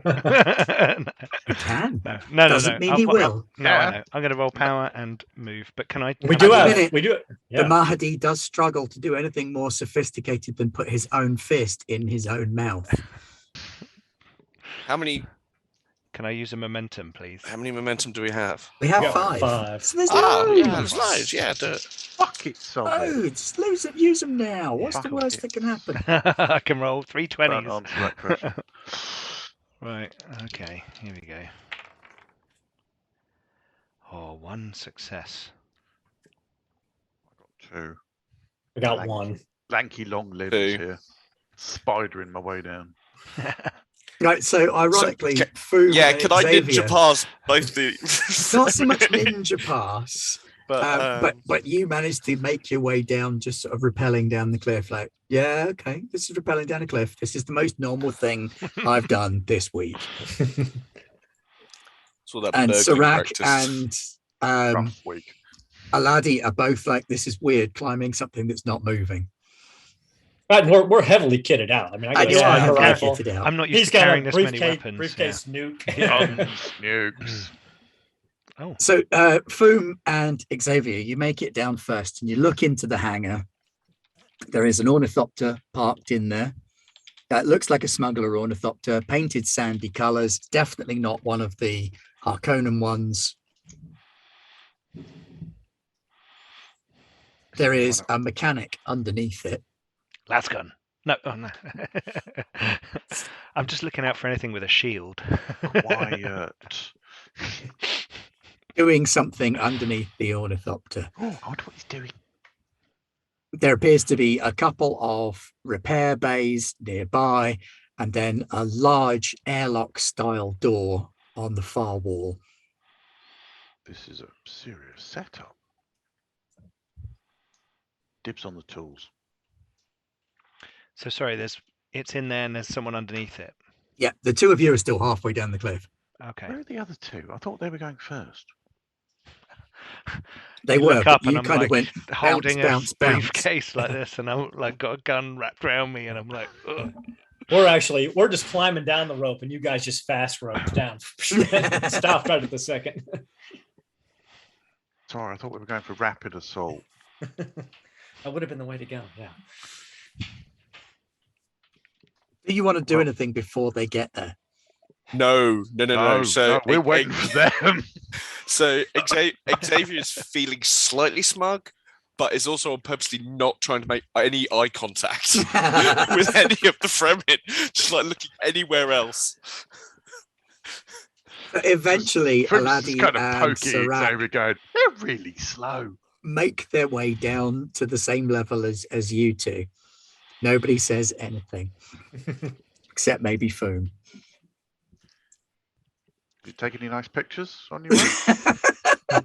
You can. No. Doesn't mean he will. No, I know. I'm going to roll power and move. But can I? We do have- Yeah. The Mahdi does struggle to do anything more sophisticated than put his own fist in his own mouth. How many momentum, please? How many momentum do we have? We have Yeah, 5. So there's Oh, yeah, loads. there's loads. Yeah, do it. Fuck it, Sovereign. Loads. Use them now. What's the Fuck worst it. that can happen? I can roll 3 Don't 20s. answer that question. Right. Okay. Here we go. Oh, 1 success. I got 2. We got Thank one. Lanky long limbs 2. here. Spidering my way down. Right, so ironically, ca- Foom Yeah, and can I Xavier, ninja pass both the? not so much ninja pass, but but you managed to make your way down, just sort of rappelling down the cliff. Like, yeah, okay, this is rappelling down a cliff. This is the most normal thing I've done this week. it's all that And burgling Sirach practice. and Rough week. Aladi are both like, this is weird, climbing something that's not moving. Right, we're heavily kitted out. I mean, I got And a you are sniper heavily rifle. kitted out. I'm not used He's to got carrying a this many briefcase, weapons. briefcase nuke. Guns, nukes. Oh, So Foom and Xavier, you make it down first and you look into the hangar. There is an ornithopter parked in there. It looks like a smuggler ornithopter, painted sandy colors. Definitely not one of the Harkonnen ones. There is a mechanic underneath it. las gun. No, oh no. I'm just looking out for anything with a shield. Quiet. Doing something underneath the ornithopter. Oh, I wonder what he's doing. There appears to be a couple of repair bays nearby, and then a large airlock style door on the far wall. This is a serious setup. Dibs on the tools. So sorry, it's in there and there's someone underneath it. Yeah, the two of you are still halfway down the cliff. Okay. Where are the other two? I thought they were going first. They You were, look but up and you I'm kind of like went holding bounce, a bounce. briefcase like this, and I'm like got a gun wrapped around me, and I'm like, ugh. We're just climbing down the rope, and you guys just fast roped down. Stopped right at the second. Sorry, I thought we were going for rapid assault. That would have been the way to go. Yeah. Do you want to do Well- anything before they get there? No. So we're waiting for them. So Xavier's feeling slightly smug, but is also purposely not trying to make any eye contact with any of the Fremen, just like looking anywhere else. But eventually, Prim's just Aladi kind of and poking Serac Xavier, going, they're really slow. make their way down to the same level as you two. Nobody says anything, except maybe Foom. Did you take any nice pictures on your way?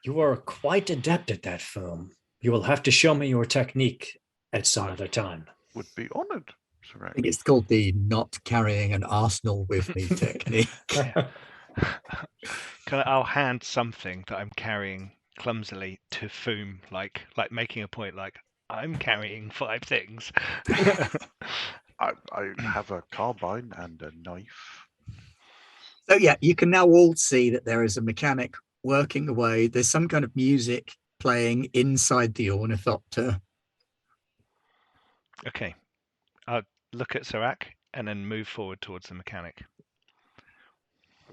You are quite adept at that, film. You will have to show me your technique at some other time. Would be honoured, I Serac. think it's called the not carrying an arsenal with me technique. I'll hand something that I'm carrying clumsily to Foom, like making a point, like I'm carrying 5 things. I have a carbine and a knife. So yeah, you can now all see that there is a mechanic working away. There's some kind of music playing inside the ornithopter. Okay, I'll look at Serac and then move forward towards the mechanic.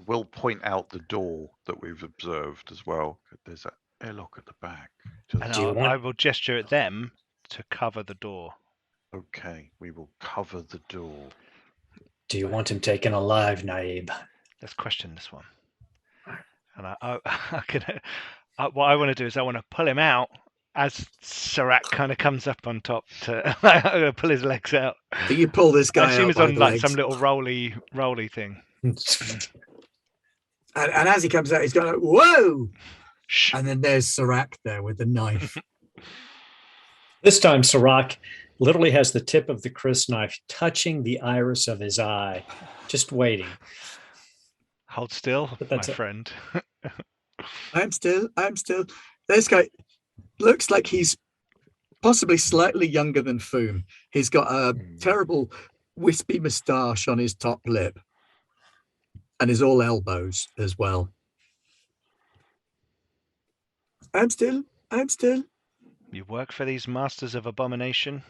We'll point out the door that we've observed as well. There's an airlock at the back. And Do you I want- will gesture at them to cover the door. Okay, we will cover the door. Do you want him taken alive, Naib? Let's question this one. And what I want to do is I want to pull him out as Serac kind of comes up on top to I'm going to pull his legs out. So you pull this I guy assume out it's by on the like legs. some little rolly thing. And as he comes out, he's going like, whoa! Shh. And then there's Serac there with the knife. This time, Serac literally has the tip of the Chris knife touching the iris of his eye, just waiting. Hold still, But my that's it. friend. I'm still. This guy looks like he's possibly slightly younger than Foom. He's got a terrible wispy moustache on his top lip and is all elbows as well. I'm still. You work for these masters of abomination?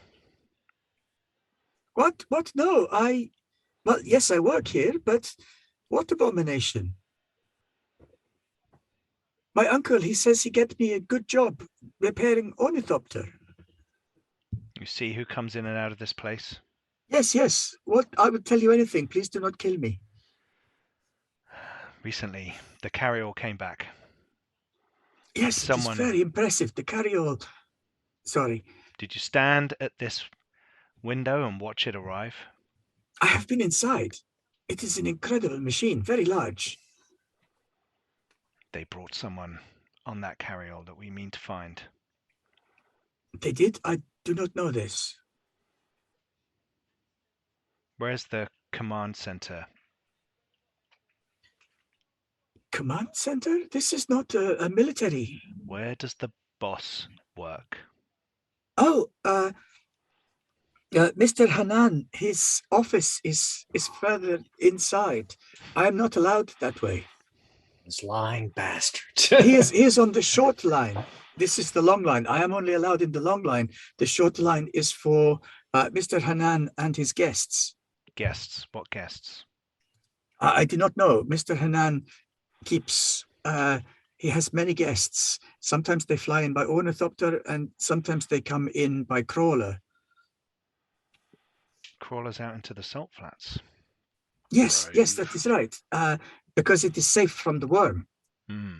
What? No, well, yes, I work here, but what abomination? My uncle, he says he get me a good job repairing ornithopter. You see who comes in and out of this place? Yes. What? I would tell you anything. Please do not kill me. Recently, the carryall came back. Yes, Someone- it's very impressive. The carryall. Sorry, Did you stand at this window and watch it arrive? I have been inside. It is an incredible machine, very large. They brought someone on that carryall that we mean to find. They did? I do not know this. Where's the command center? Command center? This is not a military. Where does the boss work? Oh, Mr. Hanan, his office is further inside. I am not allowed that way. This lying bastard. He is on the short line. This is the long line. I am only allowed in the long line. The short line is for Mr. Hanan and his guests. Guests? What guests? I do not know. Mr. Hanan keeps, he has many guests. Sometimes they fly in by ornithopter and sometimes they come in by crawler. Crawlers out into the salt flats. Yes, Right. that is right. Because it is safe from the worm. Hmm.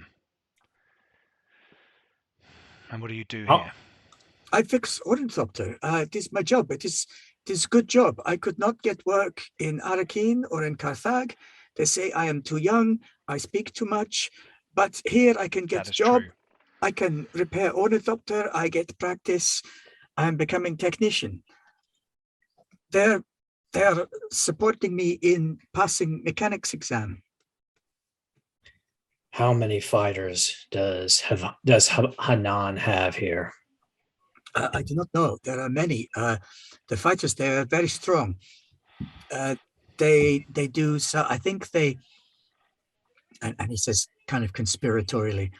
And what do you do Oh. here? I fix ornithopter. It is my job. It is a good job. I could not get work in Arakeen or in Carthage. They say I am too young. I speak too much. But here I can get That is job. true. I can repair ornithopter. I get practice. I'm becoming technician. They're supporting me in passing mechanics exam. How many fighters does Hanan have here? I do not know. There are many. The fighters there are very strong. They do so. I think they, and he says kind of conspiratorially,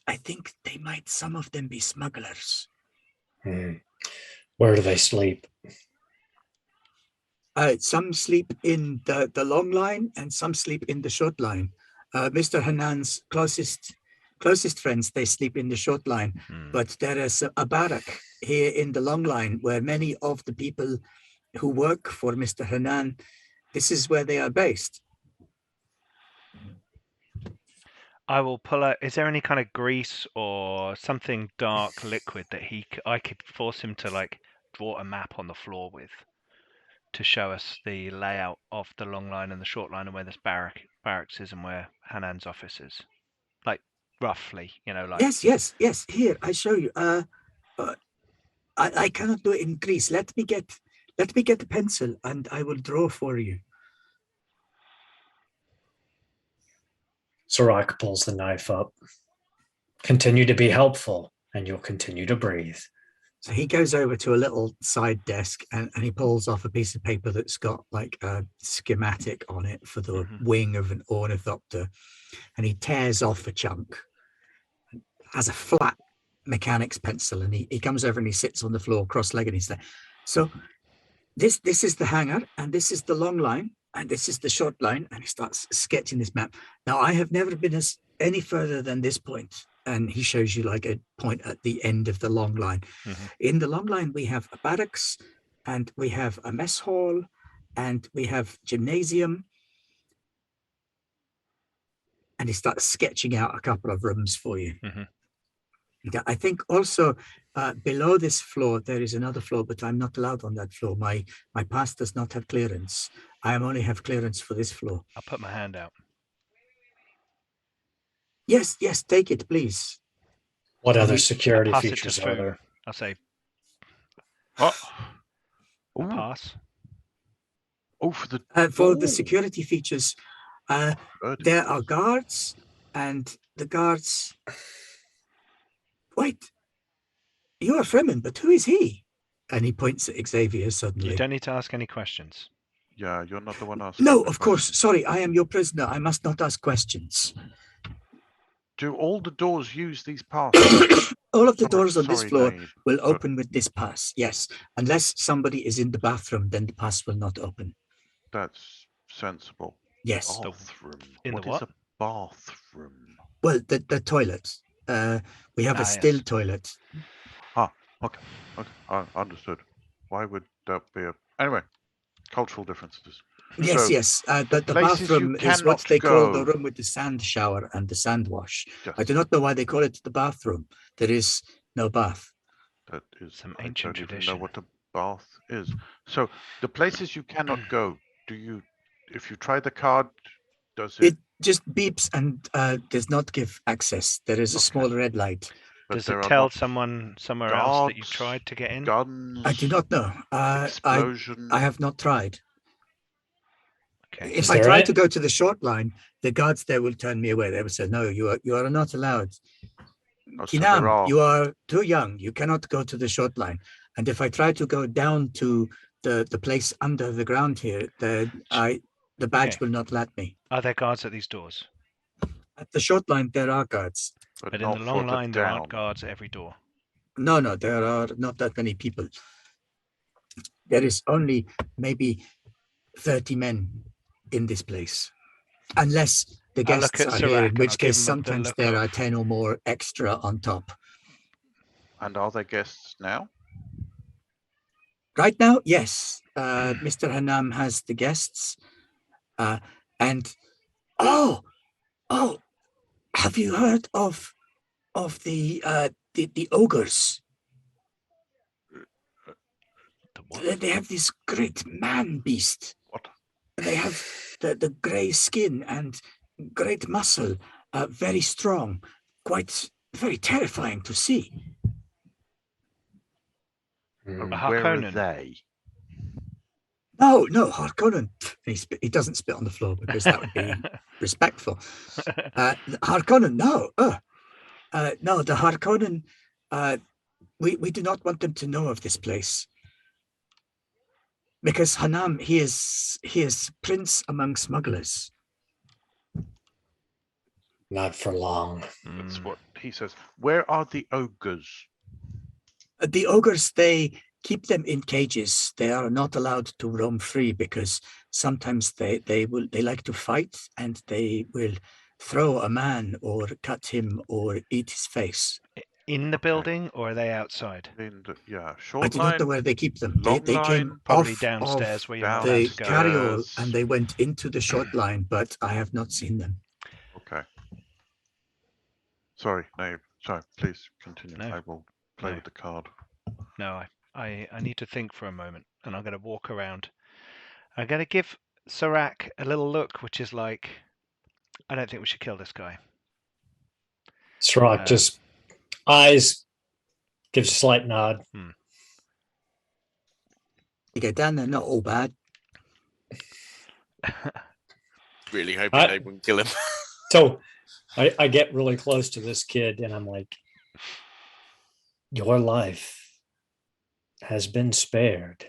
I think they might. Some of them be smugglers. Where do they sleep? Some sleep in the long line, and some sleep in the short line. Mr. Hanan's closest friends, they sleep in the short line. But there is a barrack here in the long line where many of the people who work for Mr. Hanan, this is where they are based. I will pull out. Is there any kind of grease or something dark liquid that I could force him to like draw a map on the floor with to show us the layout of the long line and the short line and where this barracks is and where Hanan's office is, like roughly, like. Yes. Here, I show you. I cannot do it in grease. Let me get a pencil and I will draw for you. Sirach pulls the knife up. Continue to be helpful, and you'll continue to breathe. So he goes over to a little side desk and he pulls off a piece of paper that's got like a schematic on it for the wing of an ornithopter. And he tears off a chunk, has a flat mechanic's pencil, and he comes over and he sits on the floor cross-legged. He's there. So this is the hangar, and this is the long line, and this is the short line, and he starts sketching this map. Now, I have never been any further than this point, and he shows you like a point at the end of the long line. In the long line, we have a barracks, and we have a mess hall, and we have gymnasium. And he starts sketching out a couple of rooms for you. I think also below this floor, there is another floor, but I'm not allowed on that floor. My pass does not have clearance. I only have clearance for this floor. I'll put my hand out. Yes, take it, please. What other security pass it to features are Foom. there? I'll say, Oh, pass. For the For the security features, there are guards, and the guards. Wait, you are Fremen, but who is he? And he points at Xavier suddenly. You don't need to ask any questions. Yeah, you're not the one asking. No, of course. Sorry, I am your prisoner. I must not ask questions. Do all the doors use these passes? All of the doors on this Sorry, floor Dave, will but open with this pass. Yes, unless somebody is in the bathroom, then the pass will not open. That's sensible. Yes. Bathroom. In the What is what? a bathroom? Well, the toilet. We have a still yes. toilet. Okay, understood. Why would that be anyway? Cultural differences. So, Yes. The places you bathroom is what cannot they call the go. room with the sand shower and the sand wash. Yes, I do not know why they call it the bathroom. There is no bath. that is Some I ancient don't even tradition. know what a bath is. So the places you cannot go. If you try the card, does it? It just beeps and does not give access. There is a small red light. Does there it are tell not someone somewhere else that you guards, tried to get in? Guns. I do not know. Explosion. I have not tried. Okay. If Is I there try any- to go to the short line, the guards there will turn me away. They will say, "No, you are not allowed. Oh, so there Kinam, are- you are too young. You cannot go to the short line." And if I try to go down to the place under the ground here, the badge Okay. will not let me. Are there guards at these doors? At the short line, there are guards. But in not the for long line, there aren't down. guards at every door. No, there are not that many people. There is only maybe 30 men in this place, unless the I'll look guests at are Sirach here, in and which I'll give case him the sometimes look there of- are 10 or more extra on top. And are there guests now? Right now, yes, Mr. Hanam has the guests, and have you heard of the ogres? The what? They have this great man beast. What? They have the grey skin and great muscle. very strong, quite very terrifying to see. Where are Harkonnen. they? No, Harkonnen. He doesn't spit on the floor because that would be respectful. Harkonnen, no. No, the Harkonnen, we do not want them to know of this place. Because Hanam, he is prince among smugglers. Not for long. That's Mm. what he says. Where are the ogres? The ogres, they keep them in cages. They are not allowed to roam free because sometimes they like to fight, and they will throw a man or cut him or eat his face. In the Okay. building, or are they outside? Yeah, I short do not know line. where they keep them. long They came line, Probably off downstairs of where you're not allowed the to go. carryall Downstairs. and they went into the short line, but I have not seen them. Okay. Sorry, no. Sorry, please continue. No, I will play no. with the card. No, I need to think for a moment, and I'm going to walk around. I'm going to give Serac a little look, which is like, I don't think we should kill this guy. Sirach just eyes, gives a slight nod. You go down there, not all bad. Really hoping they wouldn't kill him. So I get really close to this kid and I'm like, your life has been spared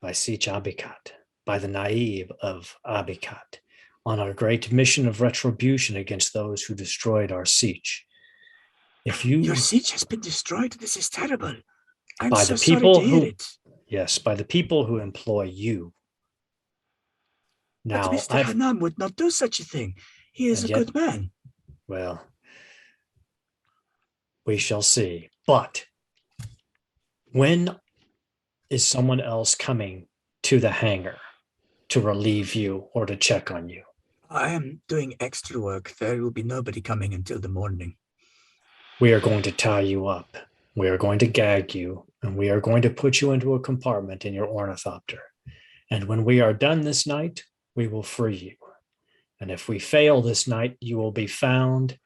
by Sietch Abbikat, by the naive of Abbikat, on our great mission of retribution against those who destroyed our Sietch. If you, Your siege has been destroyed. This is terrible. I'm by so the sorry people to hear who, it. yes, by the people who employ you. But Now, Mr. Hanam would not do such a thing. He is And a yet- good man. well, we shall see. But when is someone else coming to the hangar to relieve you or to check on you? I am doing extra work. There will be nobody coming until the morning. We are going to tie you up. We are going to gag you, and we are going to put you into a compartment in your ornithopter. And when we are done this night, we will free you. And if we fail this night, you will be found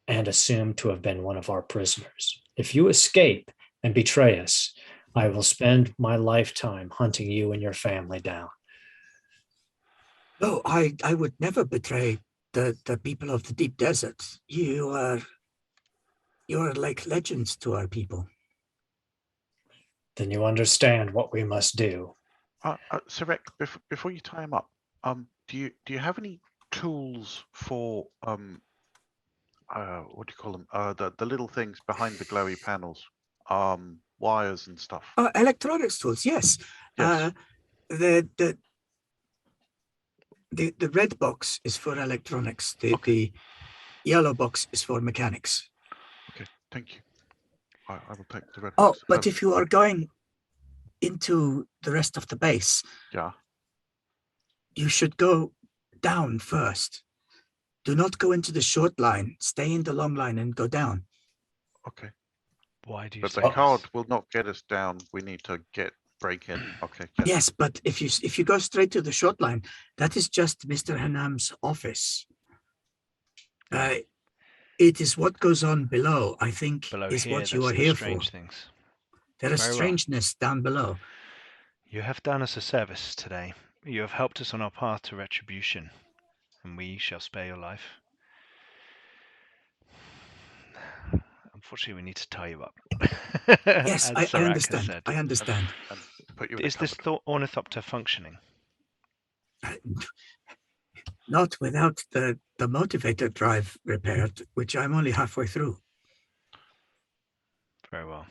and assumed to have been one of our prisoners. If you escape and betray us, I will spend my lifetime hunting you and your family down. No, I would never betray the people of the deep desert. You are like legends to our people. Then you understand what we must do. Sarek, before you tie him up, do you have any tools for what do you call them? The little things behind the glowy panels, wires and stuff. Electronics tools, yes. Yes. The red box is for electronics. The yellow box is for mechanics. Okay, thank you. I will take the red Oh, box. but if you are going into the rest of the base, Yeah. you should go down first. Do not go into the short line. Stay in the long line and go down. Okay. Why do you But say the this? card will not get us down. We need to break in. Okay. Yes, but if you go straight to the short line, that is just Mr. Hanam's office. It is what goes on below, I think, Below is here, what you that's are the here for. strange things. There is Very well. strangeness down below. You have done us a service today. You have helped us on our path to retribution, and we shall spare your life. Unfortunately, we need to tie you up. Yes, as I Serac has understand. said. I understand. And put you in Is a this cupboard. ornithopter functioning? Not without the motivator drive repaired, which I'm only halfway through. Very well.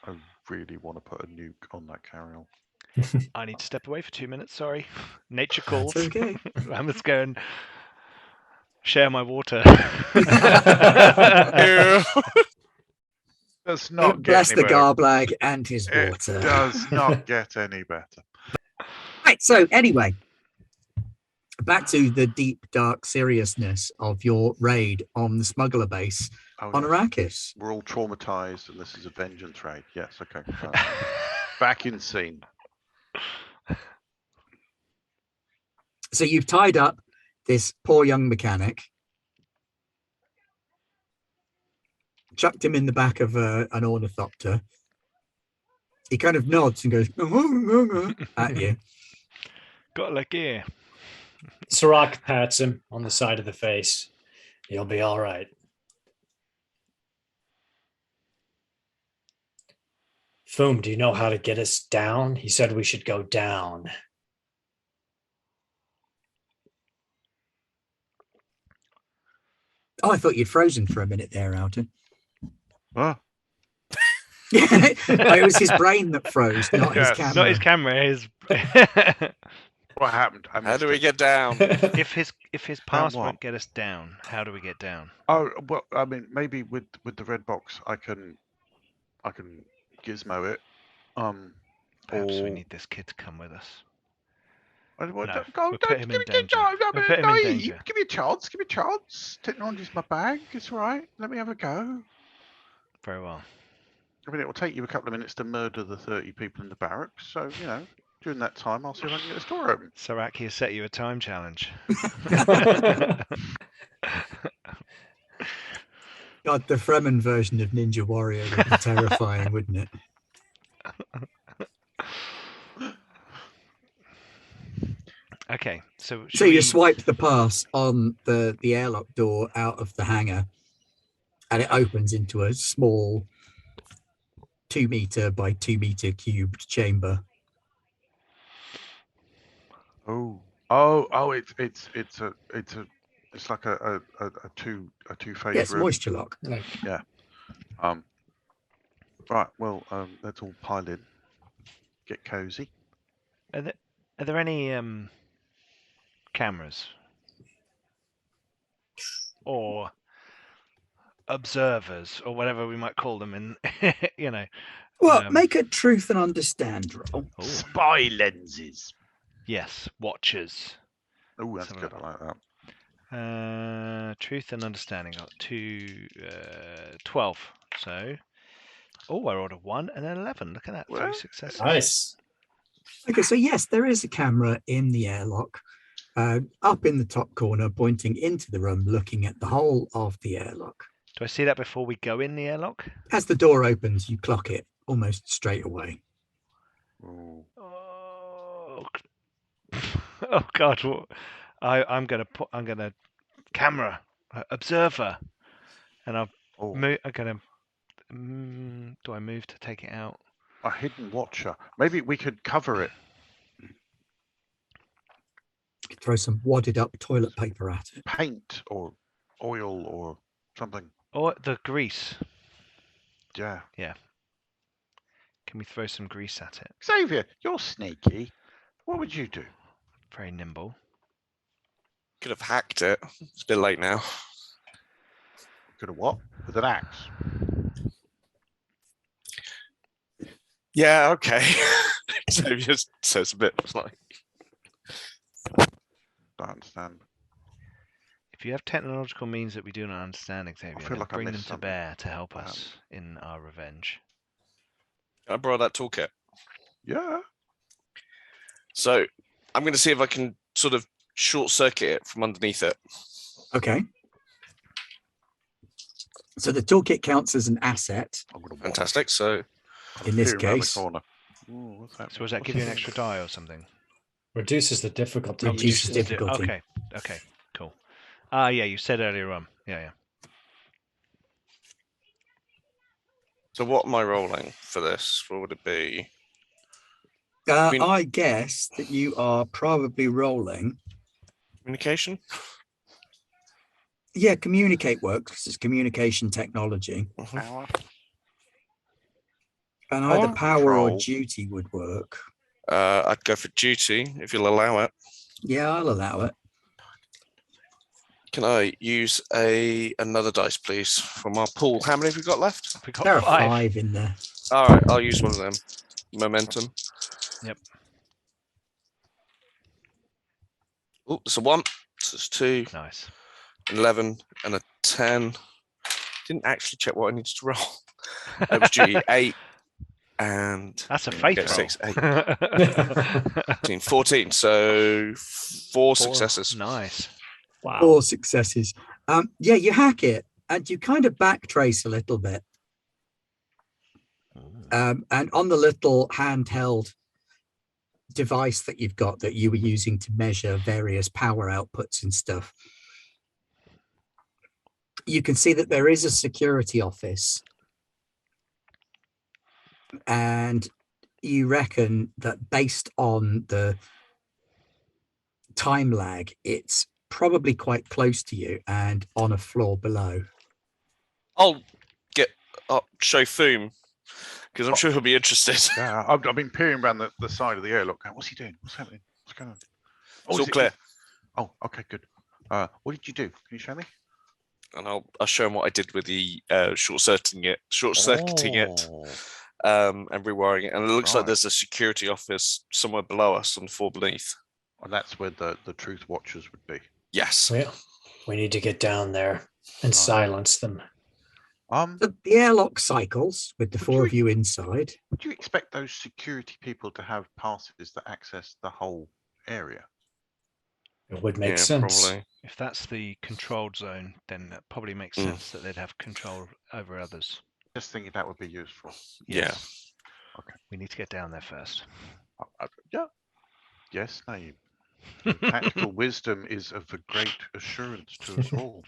I really want to put a nuke on that carry-on. I need to step away for 2 minutes, sorry. Nature calls. That's okay. I must go and share my water. Does not Bless get the any better. garblag and his It water. does not get any better. Right, so anyway, back to the deep, dark seriousness of your raid on the smuggler base on yes. Arrakis. We're all traumatized, and this is a vengeance raid. Yes, okay. Back in scene. So you've tied up this poor young mechanic, chucked him in the back of an ornithopter. He kind of nods and goes at you. Got a look here. Sirach pats him on the side of the face. You'll be all right. Foom, do you know how to get us down? He said we should go down. Oh, I thought you'd frozen for a minute there, Alton. Oh, It was his brain that froze, not his Yes. camera. Not his camera. His what happened? How do we get down? if his pass what? won't get us down, how do we get down? Oh well, I mean, maybe with the red box, I can gizmo it. Perhaps we or- need this kid to come with us. I don't, No, don't, go, we'll don't put him give in me danger. don't We'll be put him in naive. danger. Give me a chance. Give me a chance. Technology's my bag. It's all right. Let me have a go. Very well. I mean, it will take you a couple of minutes to murder the 30 people in the barracks. So, during that time, I'll see if I can get the door open. Sirach has set you a time challenge. God, the Fremen version of Ninja Warrior would be terrifying, wouldn't it? Okay, so So you swipe the pass on the airlock door out of the hangar, and it opens into a small 2 meter by 2 meter cubed chamber. It's like a two-phase Yes, room. moisture lock. Right. Well, let's all pile in. Get cozy. Are there any cameras or observers or whatever we might call them in Well, make a truth and understand roll. Oh, Spy lenses. yes, watchers. Oh, that's Let's good. have I like that. Truth and understanding got 12. So I rolled a 1 and an 11. Look at that, 3 Well, successes. Nice. Okay, so yes, there is a camera in the airlock, up in the top corner, pointing into the room, looking at the whole of the airlock. Do I see that before we go in the airlock? As the door opens, you clock it almost straight away. Ooh. Oh, oh God! I'm gonna camera observer, and I'm Oh, gonna. Do I move to take it out? a hidden watcher. Maybe we could cover it. Throw some wadded up toilet paper at it. Paint or oil or something. Or the grease. Yeah. Can we throw some grease at it? Xavier, you're sneaky. What would you do? Very nimble. Could have hacked it. It's a bit late now. Could have what? With an axe. Yeah, okay. So it's a bit like Don't understand. If you have technological means that we do not understand, Xavier, feel then like I bring them missed to something. bear to help us in our revenge. I borrow that toolkit. Yeah. So I'm going to see if I can sort of short circuit it from underneath it. Okay. So the toolkit counts as an asset I'm gonna watch. Fantastic. So in this Peer around the case. corner. Ooh, what's that? So does that give you an extra die or something? Reduces the difficulty. Reduces Reduces difficulty. Okay, cool. Yeah, you said earlier on. Yeah. So what am I rolling for this? What would it be? mean- I guess that you are probably rolling. Communication? Yeah, communicate works because it's communication technology. Mhm. Power. And either Or power or control. duty would work. I'd go for duty if you'll allow it. Yeah, I'll allow it. Can I use another dice, please, from our pool? How many have we got left? We got There are 5. 5 in there. All right, I'll use one of them. Momentum. Yep. Oh, it's a 1. So it's 2, Nice. 11, and a 10. Didn't actually check what I needed to roll. It was duty 8, And That's a faith okay, roll. 6, 8, 14. So 4 successes. Nice. Wow. 4 successes. Yeah, you hack it and you kind of backtrace a little bit. And on the little handheld device that you've got that you were using to measure various power outputs and stuff, you can see that there is a security office. And you reckon that based on the time lag, it's probably quite close to you and on a floor below. I'll show Foom because I'm sure he'll be interested. Yeah, I've been peering around the side of the airlock. Going, what's he doing? What's happening? What's going on? It's all clear. Oh, okay, good. What did you do? Can you show me? And I'll show him what I did with the short-circuiting it, and rewiring it. And it looks like there's a security office somewhere below us on the floor beneath. And that's where the truth watchers would be. Yes. Well, we need to get down there and silence them. The airlock cycles with the 4 of you inside. Would you expect those security people to have passes that access the whole area? It would make sense. Probably. If that's the controlled zone, then that probably makes sense that they'd have control over others. Just thinking that would be useful. Yes. Yeah. Okay. We need to get down there first. Yeah. Yes, no. Your tactical wisdom is of a great assurance to us all.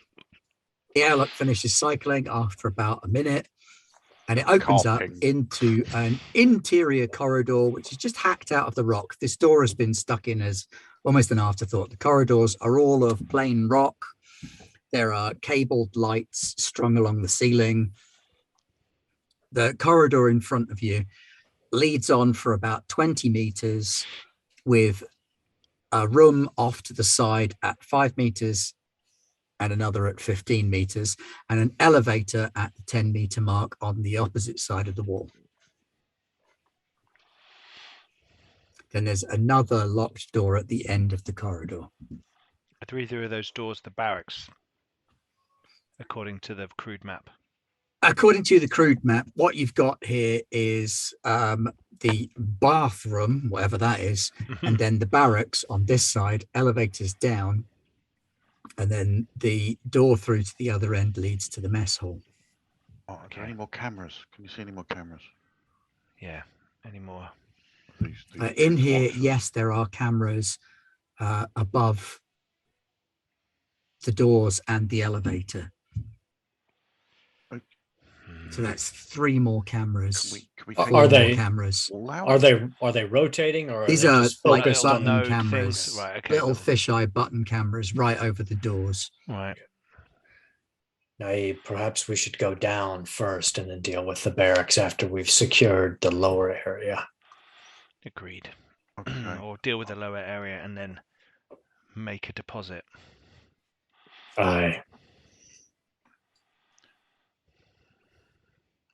The airlock finishes cycling after about a minute, and it opens up into an interior corridor, which is just hacked out of the rock. This door has been stuck in as almost an afterthought. The corridors are all of plain rock. There are cabled lights strung along the ceiling. The corridor in front of you leads on for about 20 meters with a room off to the side at 5 meters and another at 15 meters, and an elevator at the 10-meter mark on the opposite side of the wall. Then there's another locked door at the end of the corridor. Are either of those doors the barracks, according to the crude map? According to the crude map, what you've got here is the bathroom, whatever that is, and then the barracks on this side, elevators down, and then the door through to the other end leads to the mess hall. Oh, are there any more cameras? Can you see any more cameras? Yeah, any more? In here, yes, there are cameras above the doors and the elevator. So that's 3 more cameras. Can we Are they cameras? Are they rotating, or These are they are just like focused on button the cameras, things? Right, okay, little fisheye button cameras right over the doors. Right. Now, perhaps we should go down first and then deal with the barracks after we've secured the lower area. Agreed. Okay. Or deal with the lower area and then make a deposit. Aye.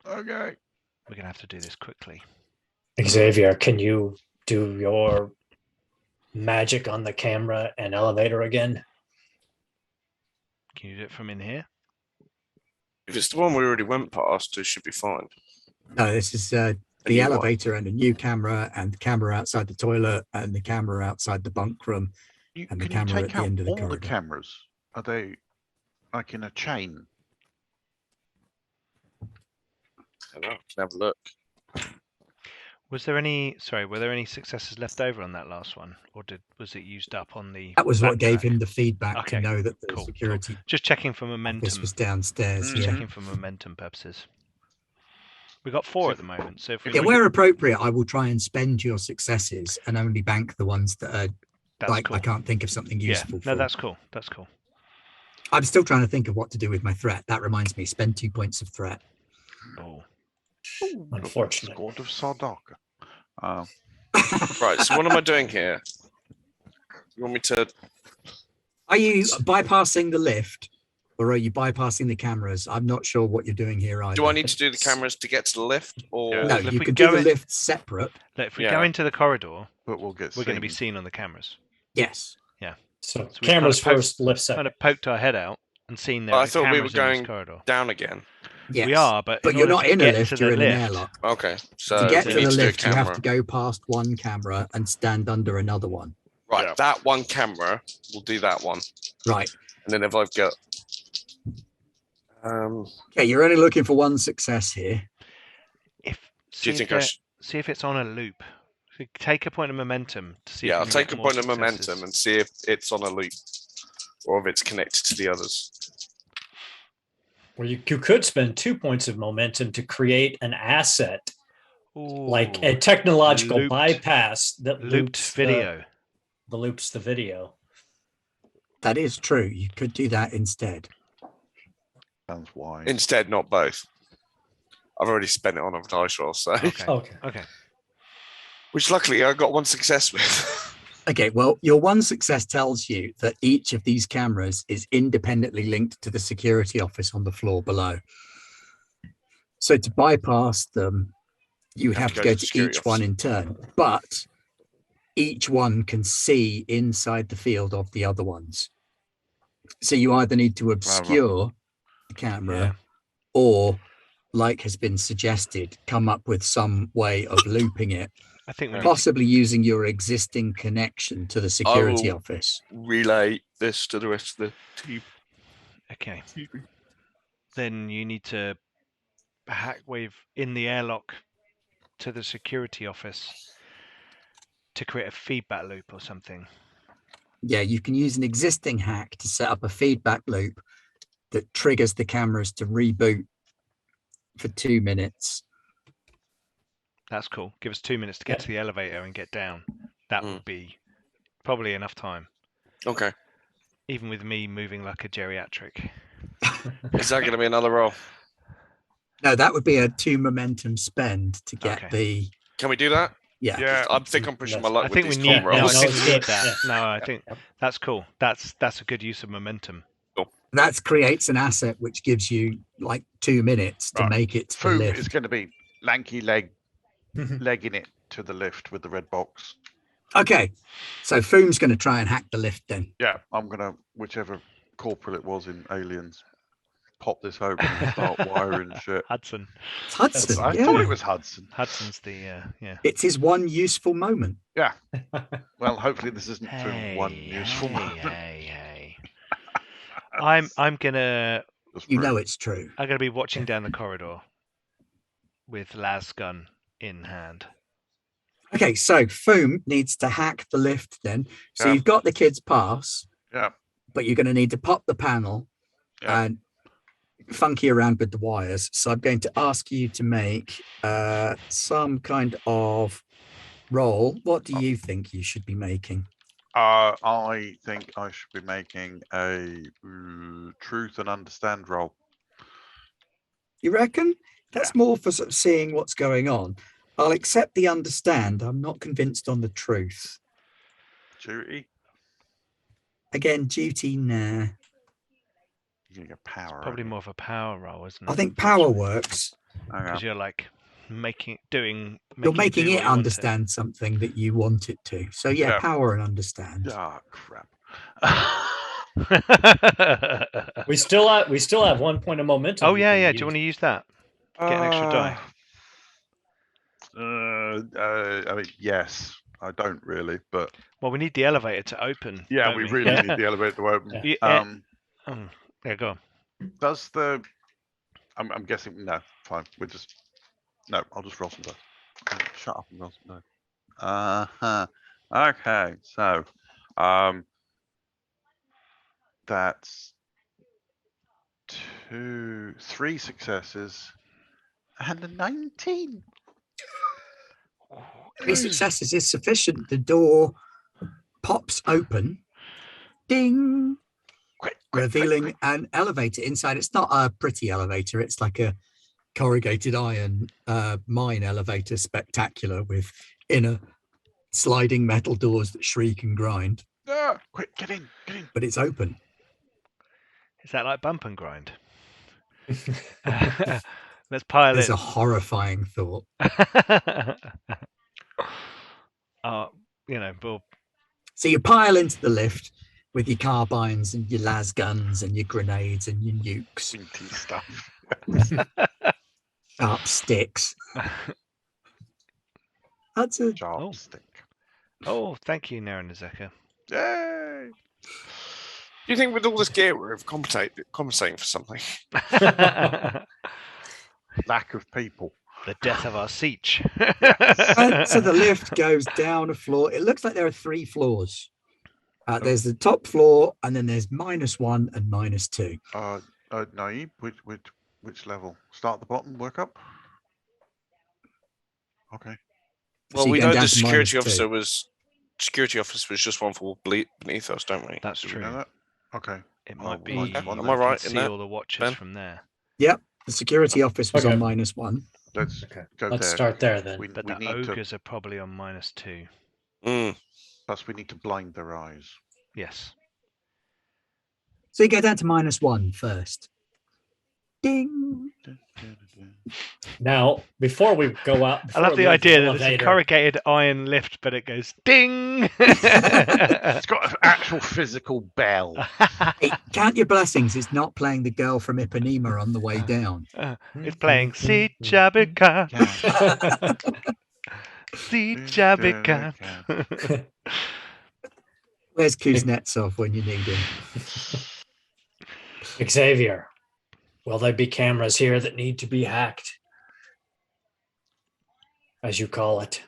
Okay. We're going to have to do this quickly. Xavier, can you do your magic on the camera and elevator again? Can you do it from in here? If it's the one we already went past, it should be fine. No, this is the new elevator and a new camera, and the camera outside the toilet, and the camera outside the bunk room, and the Can you camera take at the out end of the all the corridor. cameras? Are they like in a chain? I don't know. Can have a look. Was there any? Sorry, were there any successes left over on that last one, or was it used up on the? That was what gave backtrack? him the feedback Okay, to know that the cool. security Just checking for office momentum. was downstairs. Yeah. Checking for momentum purposes. We got 4 at the moment, so if we Yeah, where appropriate, I will try and spend your successes and only bank the ones that are that's like cool. I can't think of something useful. No, for. that's cool. That's cool. I'm still trying to think of what to do with my threat. That reminds me, spend 2 points of threat. Oh. Unfortunate. Squad of Sardaka. Right. So what am I doing here? You want me to? Are you bypassing the lift, or are you bypassing the cameras? I'm not sure what you're doing here either. Do I need to do the cameras to get to the lift, or No, If you we can go do the in- lift separate. Look, if we Yeah. go into the corridor, But we're we're going to be seen on the cameras. Yes. So So we cameras kind of first, lift second. Kind of poked our head out and seen there. I are thought we cameras were in this going corridor. down again? Yes. We are, but But in you're order not to in a get lift, to the you're in an lift- airlock. Okay, so To get we to need the to do a lift, you have camera. to go past one camera and stand under another one. Right, Yeah. that one camera, we'll do that one. Right. And then if I've got... Okay, you're only looking for one success here. If do you think I should... see if it's on a loop. So take a point of momentum to see. Yeah, if I'll you can take get a more point of successes. momentum and see if it's on a loop or if it's connected to the others. Or you could spend 2 points of momentum to create an asset, like a Ooh, technological looped- bypass that looped loops video. loops the video. That is true. You could do that instead. Sounds wise. Instead, not both. I've already spent it on a dice roll, so... Okay. Okay. Okay. Which luckily I got one success with. Okay, well, your one success tells you that each of these cameras is independently linked to the security office on the floor below. So to bypass them, you would have to go to security each one office. in turn, but each one can see inside the field of the other ones. So you either need to obscure the camera Yeah. or, like has been suggested, come up with some way of looping it, I think we need possibly using your existing connection to the security will- office. Relay this to the rest of the team. Okay. Then you need to hack wave in the airlock to the security office to create a feedback loop or something. Yeah, you can use an existing hack to set up a feedback loop that triggers the cameras to reboot for 2 minutes. That's cool. Give us 2 minutes to get Yeah. to the elevator and get down. That Mm. would be probably enough time, Okay. even with me moving like a geriatric. Is that going to be another roll? No, that would be a 2 momentum spend to get Okay. the Can we do that? yeah. Yeah. I think I'm pushing my Yes. luck I with think we these need. con No, I rolls. no, think it's we need good. that. Yeah. No, I think that's cool. That's a good use of momentum. That creates an asset which gives you like 2 minutes to Right. make it to the Foom lift. is going to be lanky legging it to the lift with the red box. Okay, so Foom's going to try and hack the lift then. Yeah, I'm going to, whichever corporal it was in Aliens, pop this open and start wiring shit. Hudson. It's Hudson. I yeah. thought it was Hudson. Hudson's the yeah. It's his one useful moment. Yeah. Well, hopefully this isn't for one Hey, useful hey, moment. hey. I'm gonna Just You for- know it's true. I'm gonna be watching down the corridor with las gun in hand. Okay, so Foom needs to hack the lift then. So Yeah. you've got the kid's pass, Yeah. but you're going to need to pop the panel Yeah. and funky around with the wires. So I'm going to ask you to make some kind of roll. What do you think you should be making? I think I should be making a truth and understand roll. You reckon? That's more for sort of seeing what's going on. I'll accept the understand. I'm not convinced on the truth. Duty. Again, duty, nah. You're gonna get power. Probably more of a power roll, isn't it? I think power works. Because you're like doing. You're making do it what you want understand something that you want it to. So yeah, Yeah. power and understand. Ah, crap. to. We still have 1 point of momentum. Oh we yeah, can yeah. Do use. you want to use that? Get an extra die. I mean, yes. I don't really, but Well, we need the elevator to open. yeah, don't we really need the elevator to open. Yeah. Yeah, go on. Does the? I'm guessing no. Fine. I'll just roll some dice. Shut up and roll some dice. Okay. So, that's 3 successes and a 19. 3 successes is sufficient. The door pops open. Ding. Quick, Revealing an elevator inside. It's not a pretty elevator. It's like a corrugated iron mine elevator, spectacular, with inner sliding metal doors that shriek and grind. Quick, get in. But it's open. Is that like bump and grind? Let's pile There's in. a horrifying thought. We'll So you pile into the lift with your carbines and your las guns and your grenades and your nukes. Winty stuff. Sharp sticks. That's a Chopstick. Oh, thank you, Naranazeka. Yay! Do you think with all this gear we're compensating for something? The Lack of people. death of our Sietch. so the lift goes down a floor. It looks like there are 3 floors. There's the top floor, and then there's -1 and -2. Naib, which level? Start at the bottom, work up? Okay. Well, So we you go know down the to security -2. officer was just one floor beneath us, don't we? That's Do we true. know that? Okay. It Oh, might be. right, You am I can right in see that, all the watches Ben? from there. Yep, the security office was Okay. on -1. Let's Okay. go Let's there. start there then. But We the need to. ogres are probably on -2. Plus, we need to blind their eyes. Yes. So you go down to -1 first. Ding. Now, before we go out, I love before the leave idea that it's a elevator- corrugated iron lift, but it goes ding. It's got an actual physical bell. Hey, count your blessings. It's not playing the girl from Ipanema on the way down. It's playing Sietch Abbikat. Sietch Abbikat. Where's Kuznetsov when you need him? Xavier, will there be cameras here that need to be hacked? As you call it.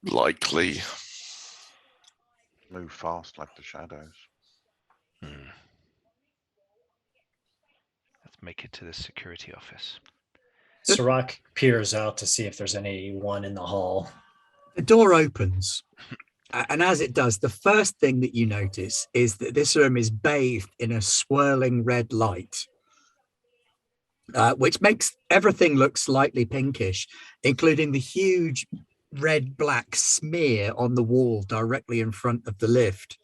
Likely. Move fast like the shadows. Let's make it to the security office. Sirach peers out to see if there's anyone in the hall. The door opens. And as it does, the first thing that you notice is that this room is bathed in a swirling red light, which makes everything look slightly pinkish, including the huge red-black smear on the wall directly in front of the lift.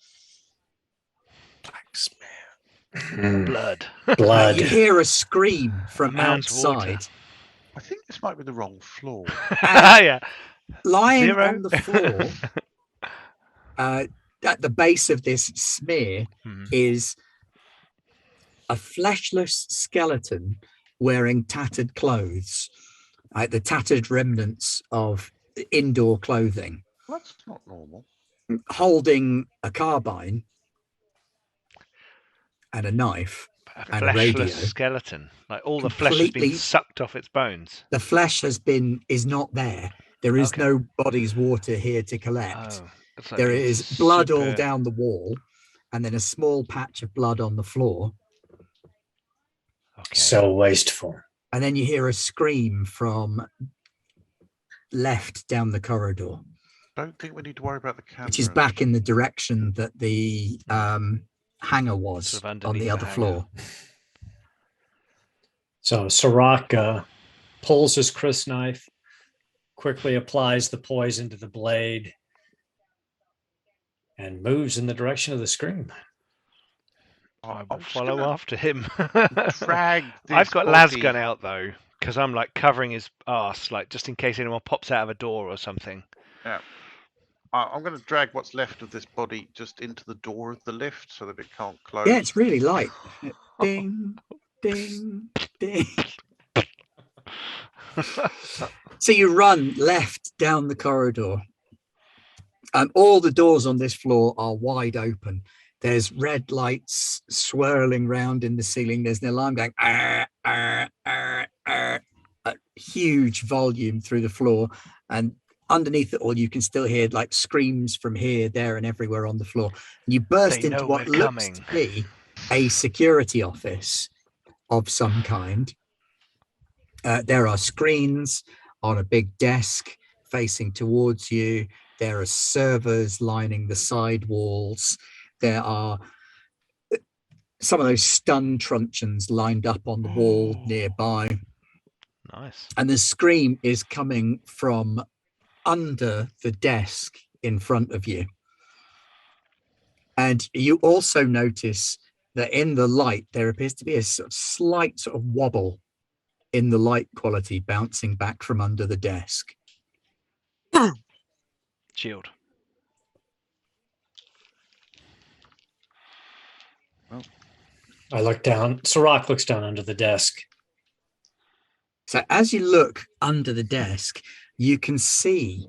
Black smear. Blood. Blood. You hear a scream from A man's outside. water. I think this might be the wrong floor. Yeah. Lying 0. on the floor, at the base of this smear, is a fleshless skeleton wearing tattered clothes, the tattered remnants of indoor clothing, That's not normal. holding a carbine and a knife A and a radio. fleshless skeleton. Like all the flesh has been Completely- sucked off its bones. The flesh is not there. There is Okay. no body's water here to collect. Oh, it's like There been is blood all super- down the wall, and then a small patch of blood on the floor. Okay. So wasteful. And then you hear a scream from left down the corridor, Don't think we need to worry about the camera. which is back in the direction that the hangar was Sort of on underneath the the other hangar. floor. So Sirach pulls his crysknife, quickly applies the poison to the blade, and moves in the direction of the scream. I will I'm just follow gonna after him. drag I've this got body- lasgun out though, because I'm like covering his ass, like just in case anyone pops out of a door or something. I'm going to drag what's left of this body just into the door of the lift so that it can't close. Yeah, it's really light. Ding, ding, ding. So you run left down the corridor. All the doors on this floor are wide open. There's red lights swirling round in the ceiling. There's an alarm going, a huge volume through the floor. And underneath it all, you can still hear like screams from here, there, and everywhere on the floor. And you burst They into know what we're looks coming. to be a security office of some kind. There are screens on a big desk facing towards you. There are servers lining the side walls. There are some of those stun truncheons lined up on the wall nearby. Nice. And the scream is coming from under the desk in front of you. And you also notice that in the light, there appears to be a slight sort of wobble in the light quality bouncing back from under the desk. Shield. I look down. Sirach looks down under the desk. So as you look under the desk, you can see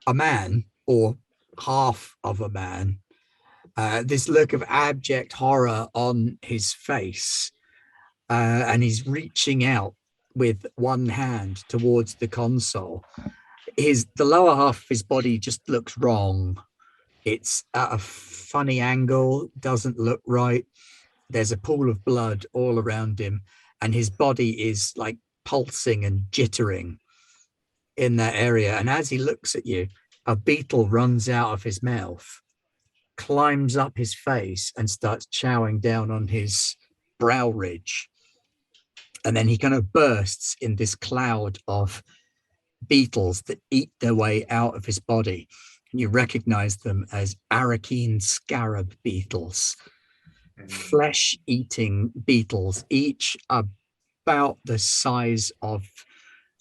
a man or half of a man. This look of abject horror on his face, and he's reaching out with one hand towards the console. The lower half of his body just looks wrong. It's at a funny angle, doesn't look right. There's a pool of blood all around him, and his body is like pulsing and jittering in that area. And as he looks at you, a beetle runs out of his mouth, climbs up his face, and starts chowing down on his brow ridge. And then he kind of bursts in this cloud of beetles that eat their way out of his body. And you recognize them as Arrakeen scarab beetles, flesh-eating beetles, each about the size of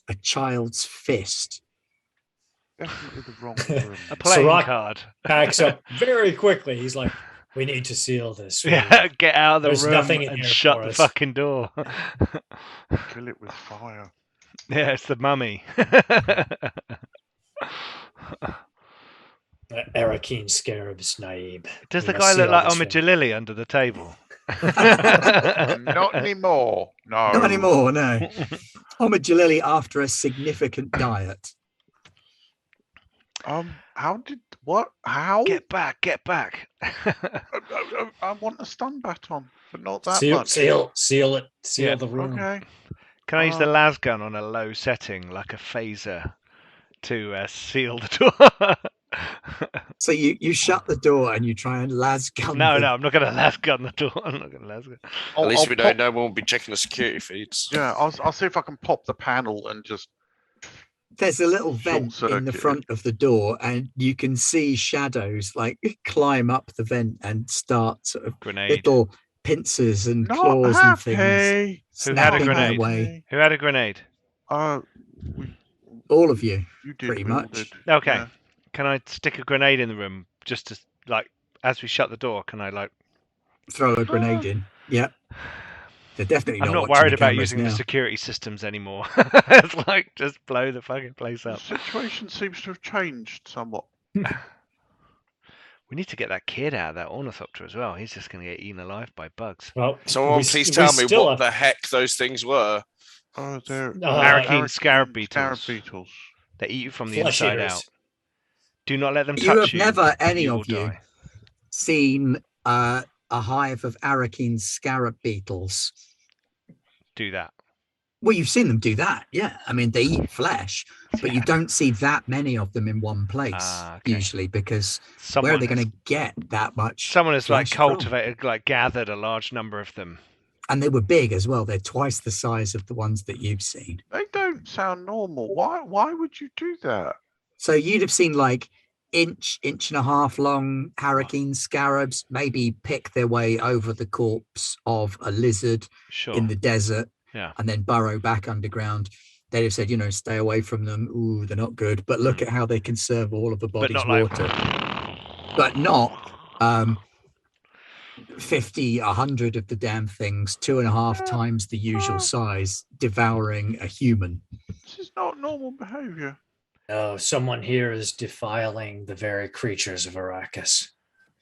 a child's fist. Definitely the wrong room. A playing Sirach card. Packs up very quickly. He's like, we need to seal this. Yeah, get out of the There's room nothing in and here shut for the us. fucking door. Kill it with fire. Yeah, it's the mummy. Arrakeen Scarab's Naib. Does We the must guy look seal like this one. Omajalili under the table? Not anymore. No. Not anymore, no. Omajalili after a significant diet. How? Get back, get back. I want a stun baton, but not that Seal, much. seal it. Seal Yeah. the room. Okay. Can I use the las gun on a low setting, like a phaser, to seal the door? So you shut the door and you try and las gun No, the- no, I'm not going to las gun the door. I'm not going to las gun. At least we know pop- no one will be checking the security feeds. Yeah, I'll see if I can pop the panel and just. There's a little vent in the Short-circuit. front of the door, and you can see shadows like climb up the vent and start sort of Grenade. little pincers and Not claws and things happy. Who had a snapping their grenade? way. Who had a grenade? All of you. You did. Pretty we all much. did. Okay. Yeah. Can I stick a grenade in the room just to, like, as we shut the door, can I, like... Throw a grenade in. Yeah. They're definitely I'm not watching worried the about cameras using now. the security systems anymore. It's like, just blow the fucking place The up. situation seems to have changed somewhat. We need to get that kid out of that ornithopter as well. He's just going to get eaten alive by bugs. Well, Someone please tell me what the heck those things were. Oh, they're Arrakeen scarab beetles. Scarab beetles. They eat you from the flesh inside eaters. out. Do not let them touch You you. have never, any You will of you, die. seen a hive of Arrakeen scarab beetles. Do that. Well, you've seen them do that, yeah. I mean, they eat flesh, but you don't see that many of them in one place Okay. usually, because where Someone are they has, going to get that much? someone has like flesh from? cultivated, like gathered a large number of them. And they were big as well. They're twice the size of the ones that you've seen. They don't sound normal. Why would you do that? So you'd have seen like inch and a half long Arrakeen scarabs maybe pick their way over the corpse of a lizard Sure. in the desert. Yeah. And then burrow back underground. They'd have said, stay away from them. Ooh, they're not good. But look at how they conserve all of the But body's not water. But not 50, 100 of the damn things, 2.5 times the usual size, devouring a human. This is not normal behavior. No, someone here is defiling the very creatures of Arrakis.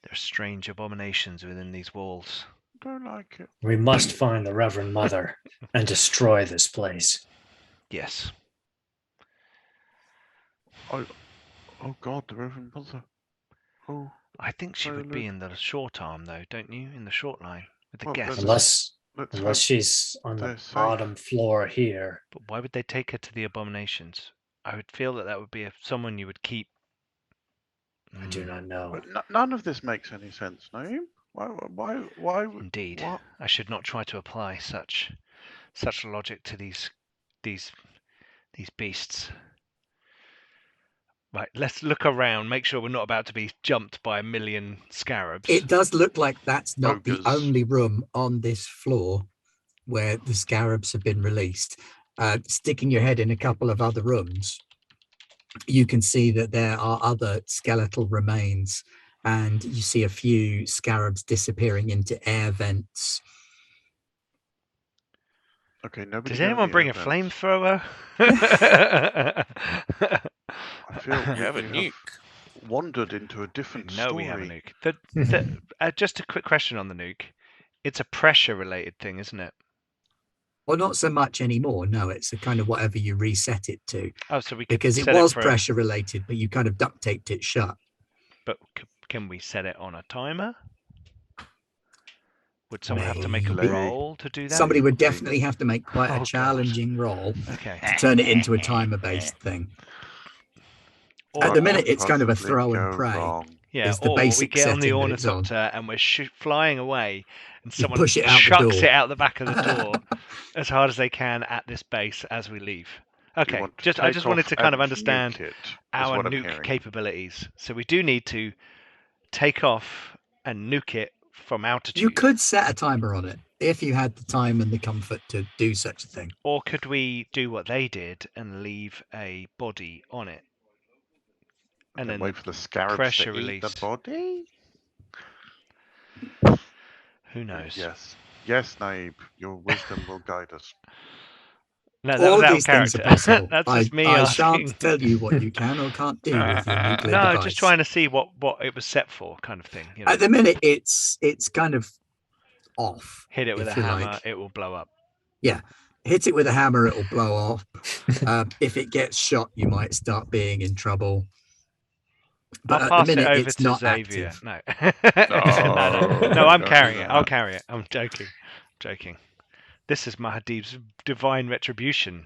There are strange abominations within these walls. Don't like it. We must find the Reverend Mother and destroy this place. Yes. Oh God, the Reverend Mother. Oh, I think she would be in the short arm, though, don't you? In the short line with the Well, guests. Unless let's unless hope she's on the they're safe. bottom floor here. But why would they take her to the abominations? I would feel that would be someone you would keep. I do not know. But none of this makes any sense, Naeem. Why would... Indeed, What? I should not try to apply such logic to these beasts. Right, let's look around, make sure we're not about to be jumped by a million scarabs. It does look like that's not Ogres. the only room on this floor where the scarabs have been released. Sticking your head in a couple of other rooms, you can see that there are other skeletal remains, and you see a few scarabs disappearing into air vents. Okay, nobody. Did anyone bring a flamethrower? I feel We have a nuke. wandered into a different No, story. we have a nuke. Just a quick question on the nuke. It's a pressure-related thing, isn't it? Well, not so much anymore. No, it's a kind of whatever you reset it to, Oh, so we could because it set was for pressure related, but you kind of duct taped it shut. But can we set it on a timer? Would someone have to make a Maybe. roll to do that? Somebody would definitely have to make quite Oh, a God. challenging roll Okay. to turn it into a timer-based thing. At Or, the minute, What it's kind of a possibly throw and go pray. wrong? yeah, is the or we basic get on the setting that it's on. ornithopter and we're flying away, and You someone push it out the chucks door. it out the back of the door as hard as they can at this base as we leave. You Okay, want to I take just wanted off to kind of and understand nuke it, is our what I'm nuke hearing. capabilities. So we do need to take off and nuke it from altitude. You could set a timer on it if you had the time and the comfort to do such a thing. Or could we do what they did and leave a body on it? And then wait for the scarabs pressure to eat the released. body? Who knows? Yes. Yes, Naib, your wisdom will guide us. No, that All was of out these of things are character. possible. That's just me I asking. shan't tell you what you can or can't do with your nuclear No, device. just trying to see what it was set for, kind of thing. You know? At the minute, it's kind of off. Hit it with a if you hammer, like. it will blow up. Yeah, hit it with a hammer, it'll blow off. If it gets shot, you might start being in trouble. But I'll at pass the minute, it over it's to not Xavier. active. No. No, no, I'm don't carrying do it. I'll that. carry it. I'm joking. This is Mahadib's divine retribution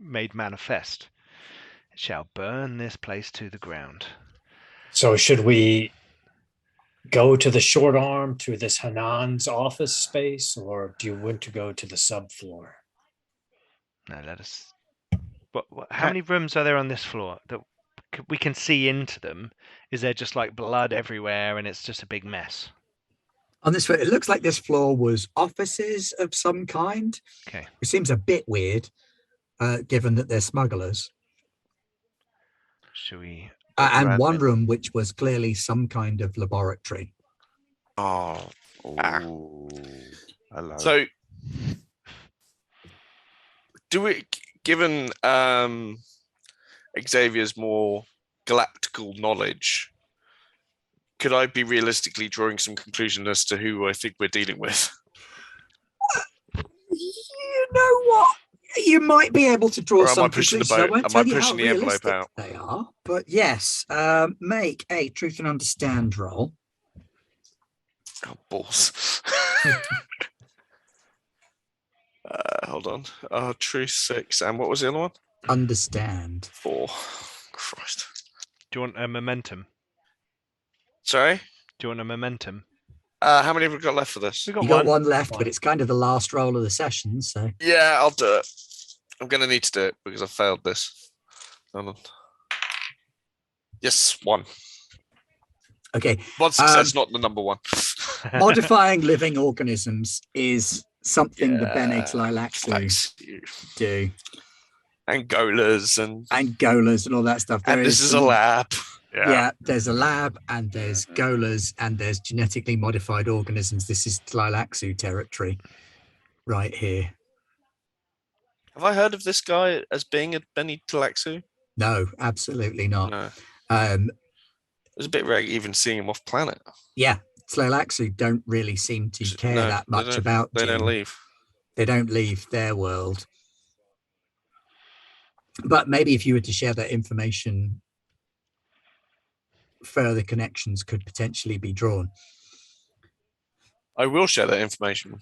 made manifest. It shall burn this place to the ground. So should we go to the short arm to this Hanan's office space, or do you want to go to the subfloor? No, let us. How many rooms are there on this floor that we can see into them? Is there just like blood everywhere and it's just a big mess? On this floor, it looks like this floor was offices of some kind. Okay. It seems a bit weird, given that they're smugglers. Should we? And one room which was clearly some kind of laboratory. Oh, Ooh, hello. so do we? Given Xavier's more galactical knowledge, could I be realistically drawing some conclusion as to who I think we're dealing with? You know what? You might be able to draw Or am I some pushing the conclusions. I boat? won't Am I tell you how pushing the envelope realistic out? they are, but yes, make a truth and understand roll. Oh, balls. Hold on. Truth 6. And what was the other one? Understand. 4. Christ. Do you want a momentum? Sorry? Do you want a momentum? How many have we got left for this? We got You one. got one left, but it's kind of the last roll of the session, so Yeah, I'll do it. I'm going to need to do it because I failed this. Hold on. Yes, 1. okay. One success, not the number 1. Modifying living organisms is something the Bene Yeah, Tleilaxu do, and Golas and Golas and all that stuff. and this is a lab. Yeah, there's a lab and there's Golas and there's genetically modified organisms. This is Tleilaxu territory right here. Have I heard of this guy as being a Bene Tleilaxu? No, absolutely not. No. Um, It's a bit rare even seeing him off planet. yeah, Tleilaxu don't really seem to care that much about They Dune. don't leave. They don't leave their world. But maybe if you were to share that information, further connections could potentially be drawn. I will share that information.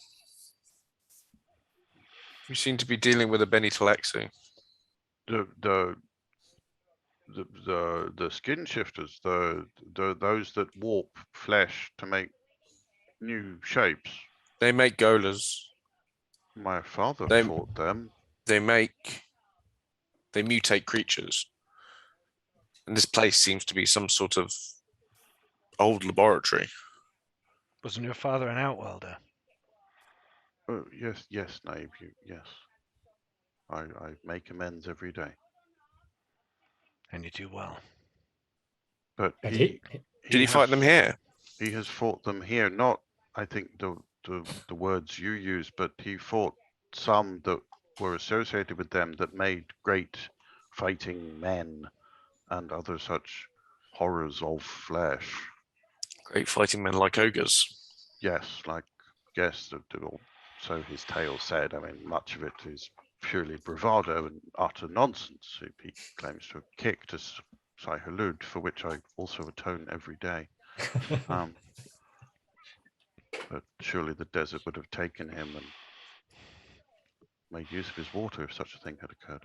We seem to be dealing with a Bene Tleilaxu. The skin shifters, those that warp flesh to make new shapes. They make Golas. My father They- fought them. They mutate creatures. And this place seems to be some sort of old laboratory. Wasn't your father an outworlder? Oh, yes, Naib, yes. I make amends every day. And you do well. But And he Did he fight them here? He has fought them here. Not, I think, the words you use, but he fought some that were associated with them that made great fighting men and other such horrors of flesh. Great fighting men like ogres. Yes, so his tale said. I mean, much of it is purely bravado and utter nonsense. He claims to have kicked a Sai-Halud, for which I also atone every day. But surely the desert would have taken him and made use of his water if such a thing had occurred.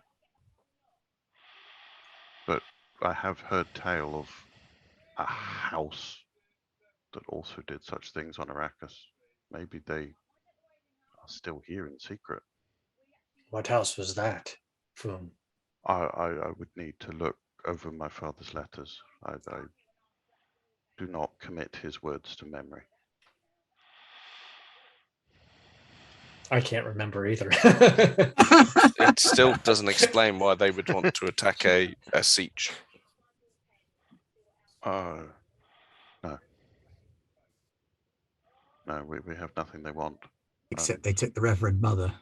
But I have heard tale of a house that also did such things on Arrakis. Maybe they are still here in secret. What house was that? From I would need to look over my father's letters. I do not commit his words to memory. I can't remember either. It still doesn't explain why they would want to attack a siege. No. No, we have nothing they want. Except they took the Reverend Mother.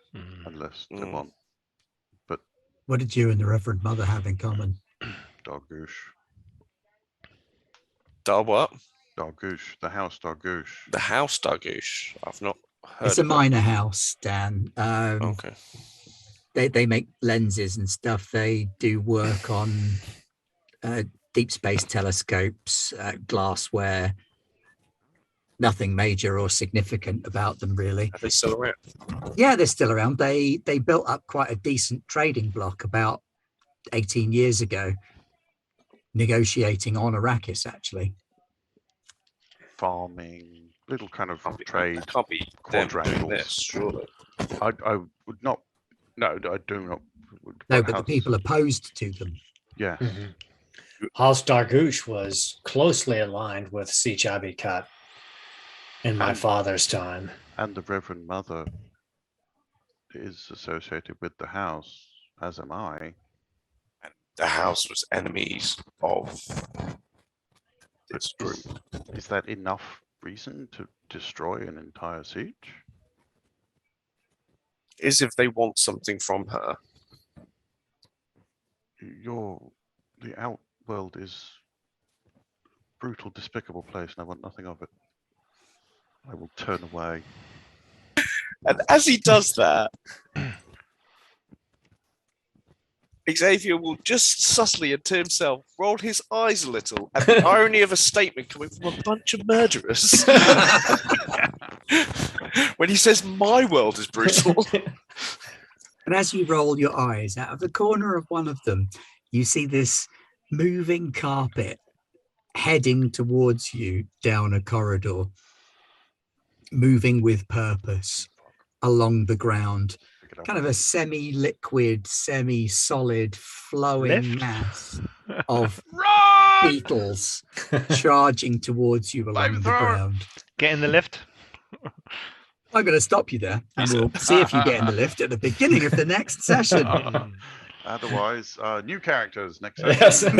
Unless they want. But What did you and the Reverend Mother have in common? Dargoosh. What? Dargoosh. The house Dargoosh. The house Dargoosh. I've not heard It's a of minor house, Dan. that. Okay. They make lenses and stuff. They do work on deep space telescopes, glassware. Nothing major or significant about them, really. Are they still around? Yeah, they're still around. They built up quite a decent trading block about 18 years ago, negotiating on Arrakis, actually. Farming, little kind of trade. Can't be them doing quadrangles. this, surely. I would not. No, I do not. No, but the people opposed to them. Yes. House Dargoosh was closely aligned with Sietch Abbikat in my father's time. And the Reverend Mother is associated with the house, as am I. The house was enemies of this group. Is that enough reason to destroy an entire siege? Is if they want something from her. The outworld is a brutal, despicable place, and I want nothing of it. I will turn away. And as he does that, Xavier will just subtly and to himself roll his eyes a little at the irony of a statement coming from a bunch of murderers. When he says, "My world is brutal." And as you roll your eyes, out of the corner of one of them, you see this moving carpet heading towards you down a corridor, moving with purpose along the ground. Kind of a semi-liquid, semi-solid, flowing mass of beetles charging towards you along the ground. Get in the lift. I'm going to stop you there, and we'll see if you get in the lift at the beginning of the next session. Otherwise, new characters next Yes. session.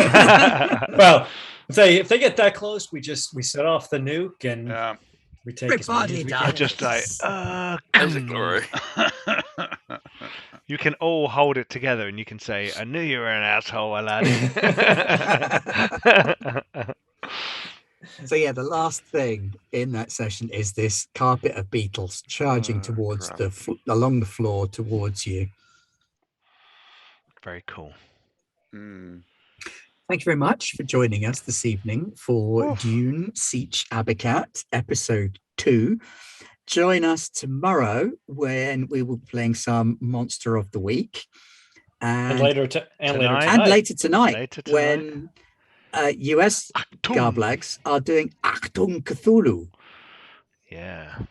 Well, say if they get that close, we set off the nuke and we take as many as we Everybody can. Just like, As a glory. you can all hold it together and you can say, I knew you were an asshole, lad. So yeah, the last thing in that session is this carpet of beetles charging towards along the floor towards you. Very cool. Thank you very much for joining us this evening for Dune Sietch Abbikat episode 2. Join us tomorrow when we will be playing some Monster of the Week. And later tonight when US Garblags are doing Achtung Cthulhu. Yeah.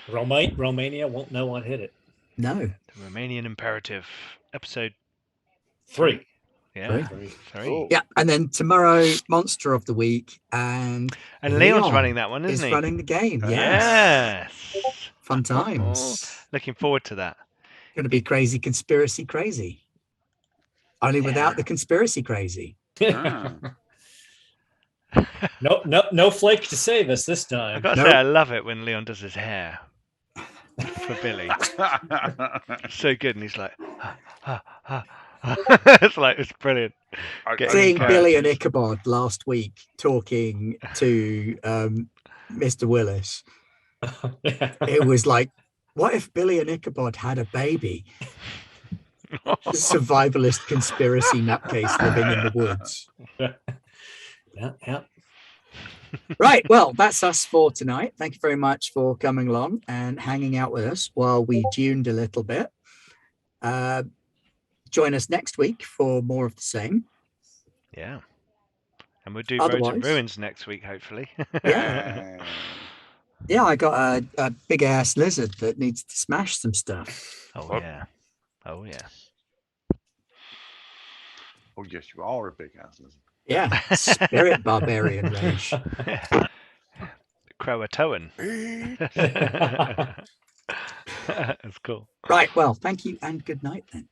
Romania won't know what hit it. No. The Romanian Imperative, episode 3. Yeah. 3. Yeah, and then tomorrow, Monster of the Week, and Leon's running that one, isn't he? Running the game. Yes. Fun times. Looking forward to that. Going to be crazy, conspiracy crazy. Only without the conspiracy crazy. No flake to save us this time. I gotta say, I love it when Leon does his hair. for Billy. So good, and he's like, it's brilliant. Getting Seeing Billy and characters. Ichabod last week talking to Mr. Willis, it was like, what if Billy and Ichabod had a baby? Survivalist conspiracy nutcase living in the woods. Yeah. Right. Well, that's us for tonight. Thank you very much for coming along and hanging out with us while we tuned a little bit. Join us next week for more of the same. Yeah. And we'll do Road to Otherwise- Ruins next week, hopefully. Yeah. Yeah, I got a big ass lizard that needs to smash some stuff. Oh yeah. Oh yeah. Oh yes, you are a big ass lizard. Yeah, spirit barbarian rage. Croatoan. That's cool. Right. Well, thank you and good night then.